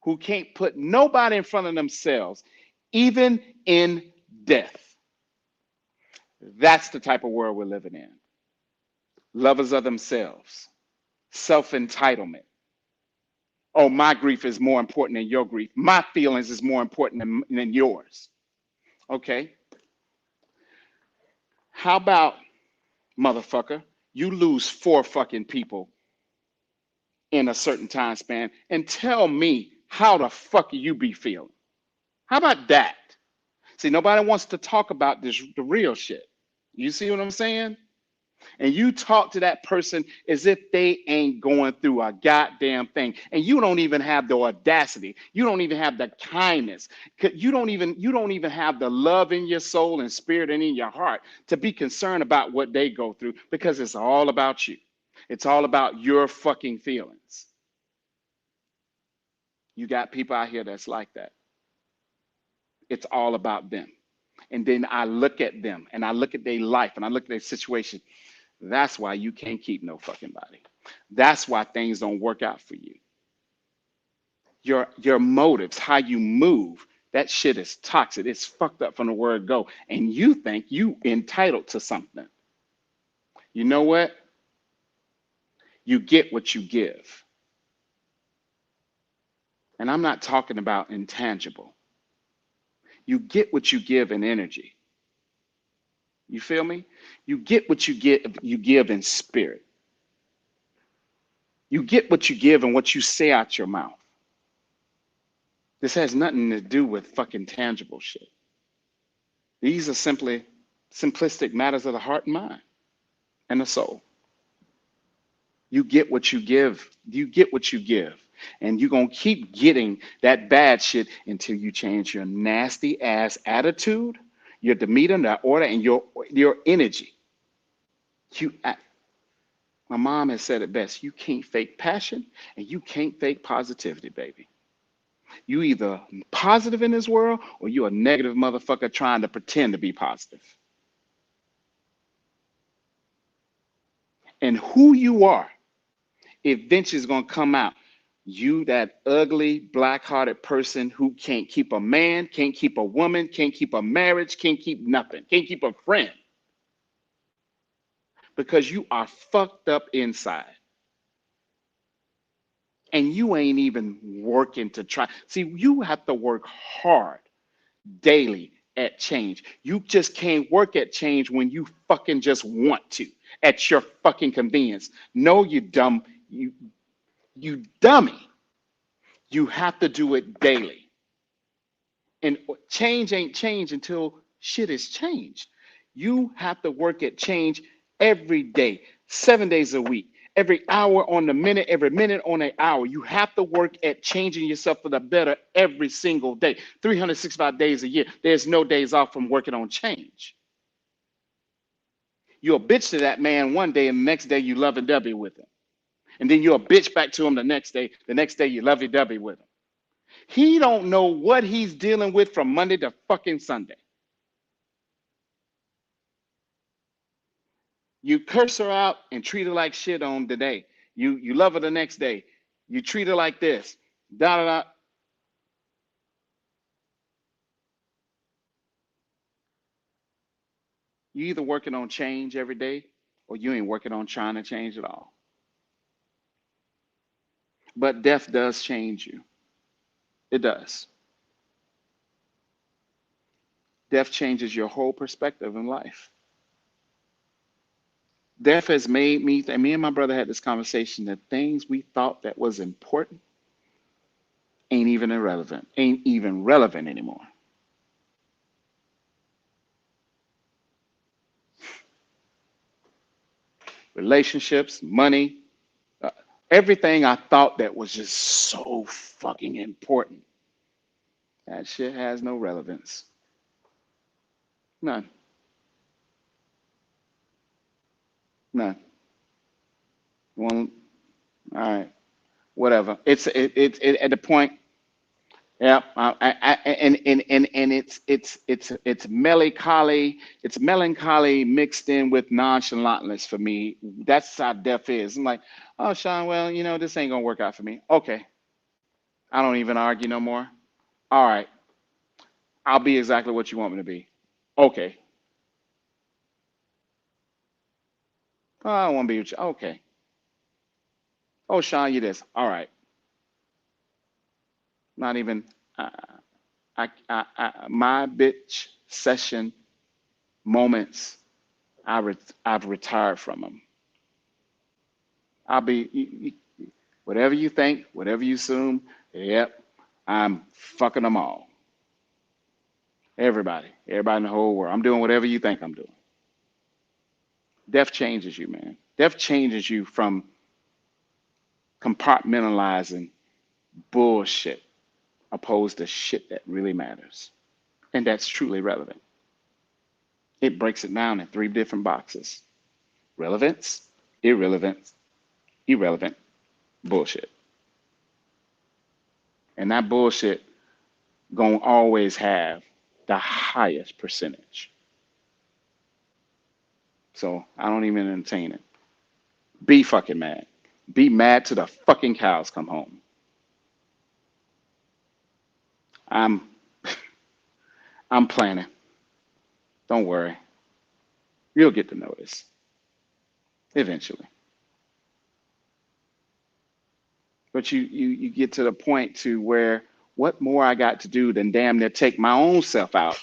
who can't put nobody in front of themselves, even in death. That's the type of world we're living in. Lovers of themselves, self entitlement. Oh, my grief is more important than your grief. My feelings is more important than yours. Okay. How about, motherfucker, you lose 4 fucking people in a certain time span and tell me how the fuck you be feeling? How about that? See, nobody wants to talk about the real shit. You see what I'm saying? And you talk to that person as if they ain't going through a goddamn thing, and you don't even have the audacity, you don't even have the kindness, you don't even have the love in your soul and spirit and in your heart to be concerned about what they go through, because it's all about you. It's all about your fucking feelings. You got people out here that's like that. It's all about them. And then I look at them and I look at their life and I look at their situation. That's why you can't keep no fucking body. That's why things don't work out for you. Your motives, how you move, that shit is toxic. It's fucked up from the word go. And you think you entitled to something. You know what? You get what you give. And I'm not talking about intangible. You get what you give in energy. You feel me? You get what you give in spirit. You get what you give and what you say out your mouth. This has nothing to do with fucking tangible shit. These are simply simplistic matters of the heart and mind and the soul. You get what you give. You get what you give. And you're going to keep getting that bad shit until you change your nasty ass attitude, your demeanor, that order, and your energy. My mom has said it best. You can't fake passion and you can't fake positivity, baby. You either positive in this world or you a negative motherfucker trying to pretend to be positive. And who you are eventually is going to come out. You, that ugly, black-hearted person who can't keep a man, can't keep a woman, can't keep a marriage, can't keep nothing, can't keep a friend. Because you are fucked up inside. And you ain't even working to try. See, you have to work hard daily at change. You just can't work at change when you fucking just want to at your fucking convenience. No, you dummy. You have to do it daily. And change ain't change until shit is changed. You have to work at change every day, 7 days a week, every hour on the minute, every minute on an hour. You have to work at changing yourself for the better every single day, 365 days a year. There's no days off from working on change. You're a bitch to that man one day, and the next day you lovey-dovey with him. And then you're a bitch back to him the next day. The next day you lovey-dovey with him. He don't know what he's dealing with from Monday to fucking Sunday. You curse her out and treat her like shit on the day. You love her the next day. You treat her like this. Da da da. You either working on change every day or you ain't working on trying to change at all. But death does change you. It does. Death changes your whole perspective in life. Death has made me, and me and my brother had this conversation, that things we thought that was important ain't even relevant anymore. Relationships, money, uh, everything I thought that was just so fucking important, that shit has no relevance. None. None. One. All right. Whatever. It's at the point. Yeah, and it's melancholy. It's melancholy mixed in with nonchalantness for me. That's how death is. I'm like, oh, Sean, well, this ain't gonna work out for me. Okay, I don't even argue no more. All right, I'll be exactly what you want me to be. Okay, oh, I don't want to be with you. Okay. Oh, Sean, you this. All right. Not even. Uh, my bitch session moments. I've retired from them. I'll be whatever you think, whatever you assume. Yep, I'm fucking them all. Everybody in the whole world. I'm doing whatever you think I'm doing. Death changes you, man. Death changes you from compartmentalizing bullshit opposed to shit that really matters and that's truly relevant. It breaks it down in three different boxes: relevance, irrelevance, irrelevant, bullshit. And that bullshit gonna always have the highest percentage. So I don't even entertain it. Be fucking mad. Be mad till the fucking cows come home. I'm I'm planning. Don't worry. You'll get to notice eventually. But you get to the point to where what more I got to do than damn near take my own self out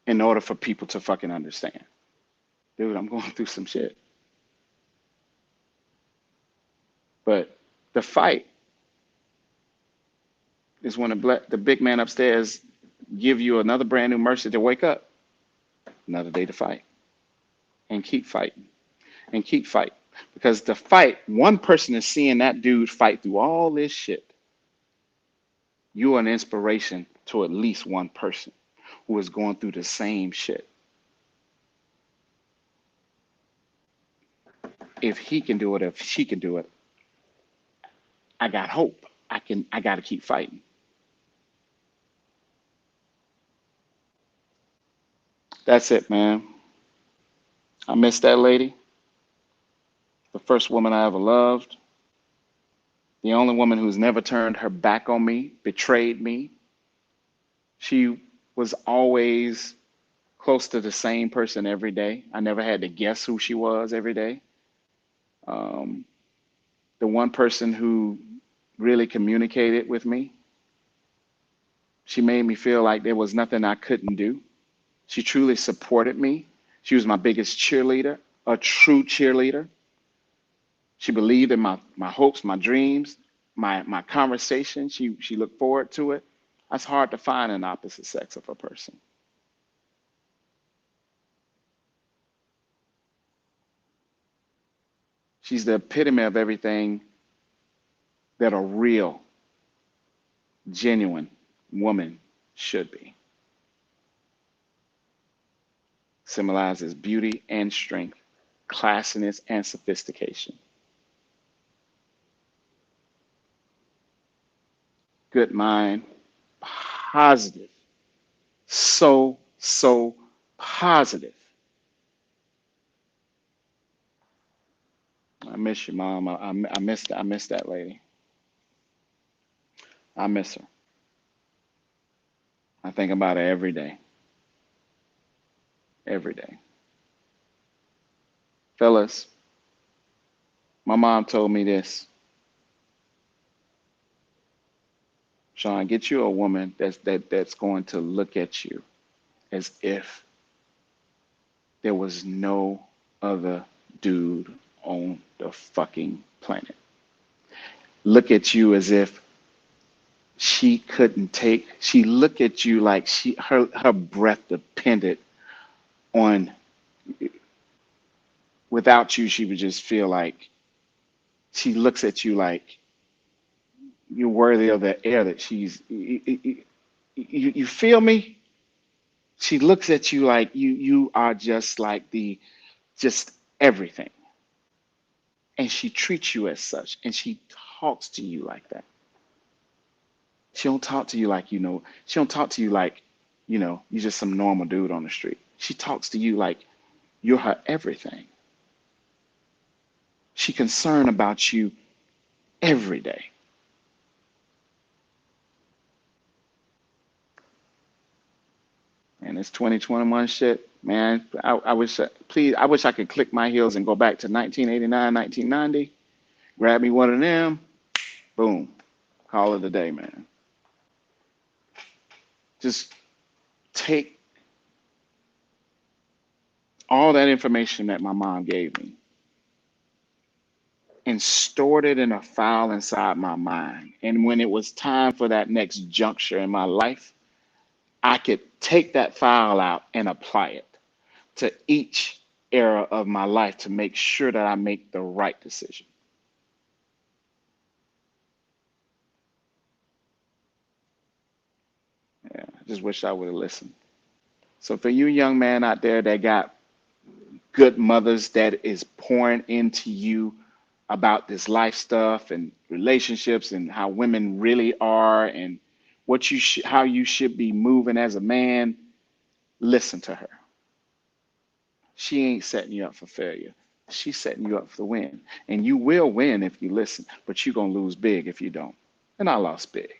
in order for people to fucking understand. Dude, I'm going through some shit. But the fight is when the big man upstairs give you another brand new mercy to wake up, another day to fight, and keep fighting, and keep fighting. Because the fight, one person is seeing that dude fight through all this shit. You are an inspiration to at least one person who is going through the same shit. If he can do it, if she can do it, I got hope. I got to keep fighting. That's it, man. I miss that lady, the first woman I ever loved, the only woman who's never turned her back on me, betrayed me. She was always close to the same person every day. I never had to guess who she was every day. Um, the one person who really communicated with me, she made me feel like there was nothing I couldn't do. She truly supported me. She was my biggest cheerleader, a true cheerleader. She believed in my hopes, my dreams, my conversation. She looked forward to it. That's hard to find in opposite sex of a person. She's the epitome of everything that a real, genuine woman should be. Symbolizes beauty and strength, classiness and sophistication. Good mind, positive, so positive. I miss you, mom. I miss that lady. I miss her. I think about her every day. Fellas, my mom told me this: Sean, get you a woman that's going to look at you as if there was no other dude on the fucking planet. Look at you as if she look at you like her breath depended on, without you she would just feel like, she looks at you like you're worthy of the air that you feel me? She looks at you like you are just like the just everything. And she treats you as such and she talks to you like that. She don't talk to you like she don't talk to you like, you're just some normal dude on the street. She talks to you like you're her everything. She concerned about you every day. And it's 2021 shit, man. I wish, please, I wish I could click my heels and go back to 1989, 1990, grab me one of them, boom, call it a day, man. Just take all that information that my mom gave me and stored it in a file inside my mind. And when it was time for that next juncture in my life, I could take that file out and apply it to each era of my life to make sure that I make the right decision. Yeah, I just wish I would have listened. So for you young man out there that got good mothers that is pouring into you about this life stuff and relationships and how women really are and how you should be moving as a man, listen to her. She ain't setting you up for failure. She's setting you up for the win. And you will win if you listen, but you're going to lose big if you don't. And I lost big.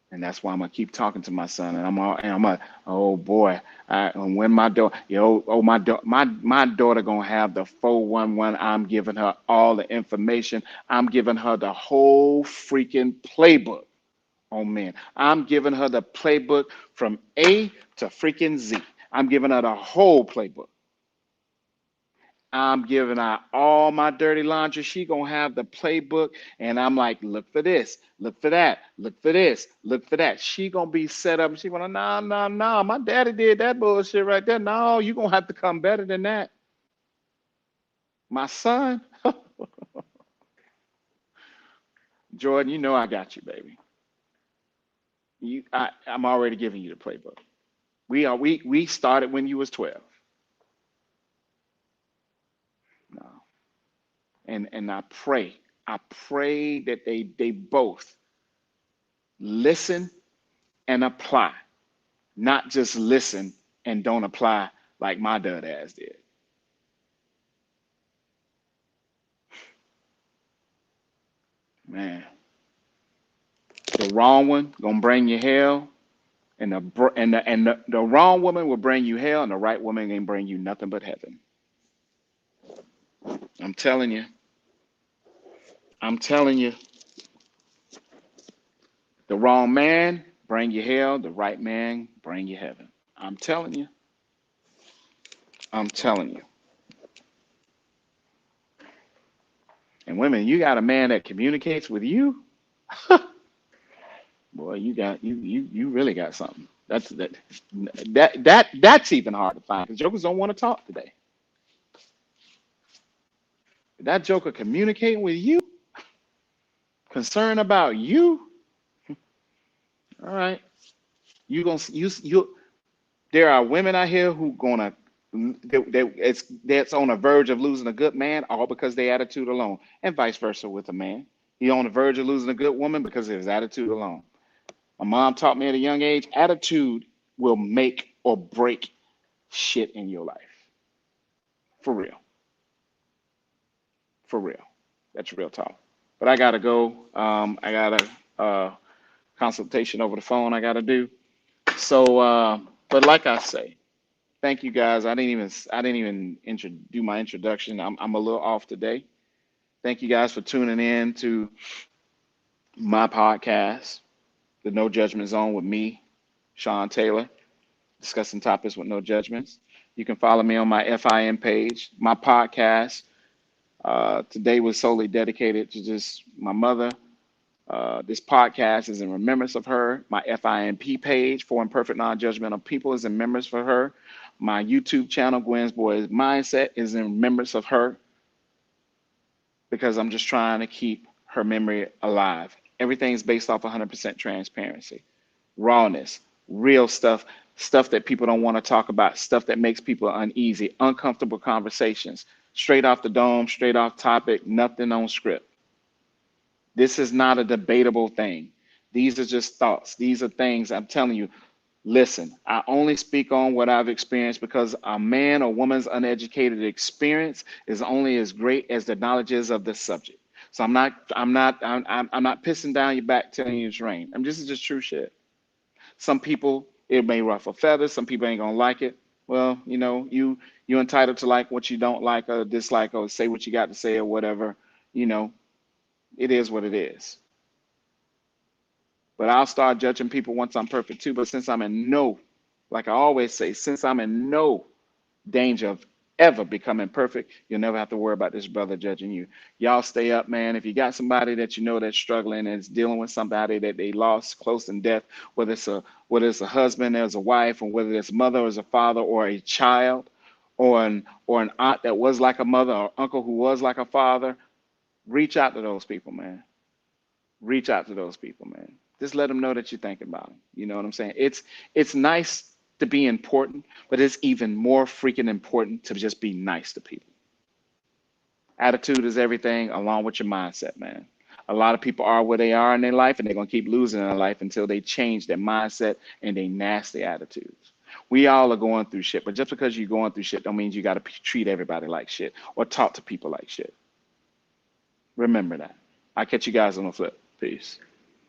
And that's why I'm gonna keep talking to my son. And oh boy, and when my daughter, my daughter gonna have the 411. I'm giving her all the information. I'm giving her the whole freaking playbook on men. I'm giving her the playbook from A to freaking Z. I'm giving her the whole playbook. I'm giving out all my dirty laundry. She gonna have the playbook, and I'm like, look for this, look for that, look for this, look for that. She gonna be set up. She gonna, no, no, no. My daddy did that bullshit right there. No, you gonna have to come better than that, my son. Jordan, you know I got you, baby. I'm already giving you the playbook. We started when you was 12. No, and I pray that they both listen and apply, not just listen and don't apply like my dud ass did. Man, the wrong one gonna bring you hell, and the wrong woman will bring you hell, and the right woman ain't bring you nothing but heaven. I'm telling you. I'm telling you. The wrong man bring you hell. The right man bring you heaven. I'm telling you. I'm telling you. And women, you got a man that communicates with you. Boy, you really got something. That's even hard to find because jokers don't want to talk today. That joker communicating with you, concerned about you. All right, you gonna you. There are women out here who gonna that's on the verge of losing a good man all because their attitude alone, and vice versa with a man. He on the verge of losing a good woman because of his attitude alone. My mom taught me at a young age, attitude will make or break shit in your life. For real. For real. That's real talk. But I gotta go. I got a consultation over the phone I gotta do. So, but like I say, thank you guys. I didn't even do my introduction. I'm a little off today. Thank you guys for tuning in to my podcast, the No Judgment Zone with me, Sean Taylor, discussing topics with no judgments. You can follow me on my FIN page. My podcast today was solely dedicated to just my mother. This podcast is in remembrance of her. My FINP page, for Imperfect Non-Judgmental People, is in remembrance for her. My YouTube channel, Gwen's Boys Mindset, is in remembrance of her because I'm just trying to keep her memory alive. Everything's based off 100% transparency, rawness, real stuff, stuff that people don't want to talk about, stuff that makes people uneasy, uncomfortable conversations, straight off the dome, straight off topic, nothing on script. This is not a debatable thing. These are just thoughts. These are things I'm telling you. Listen, I only speak on what I've experienced because a man or woman's uneducated experience is only as great as the knowledge is of the subject. So I'm not pissing down your back telling you it's rain. This is just true shit. Some people it may ruffle feathers. Some people ain't gonna like it. Well, you're entitled to like what you don't like or dislike or say what you got to say or whatever. You know, it is what it is. But I'll start judging people once I'm perfect too. But since I'm in no, like I always say, since I'm in no danger of ever becoming perfect, you'll never have to worry about this brother judging you. Y'all stay up, man. If you got somebody that you know that's struggling and is dealing with somebody that they lost close in death, whether it's a husband as a wife, or whether it's a mother as a father, or a child, or an aunt that was like a mother, or uncle who was like a father, reach out to those people, man. Reach out to those people, man. Just let them know that you're thinking about them. You know what I'm saying? It's nice to be important, but it's even more freaking important to just be nice to people. Attitude is everything, along with your mindset, man. A lot of people are where they are in their life, and they're gonna keep losing in their life until they change their mindset and their nasty attitudes. We all are going through shit, but just because you're going through shit don't mean you got to treat everybody like shit or talk to people like shit. Remember that. I'll catch you guys on the flip. Peace.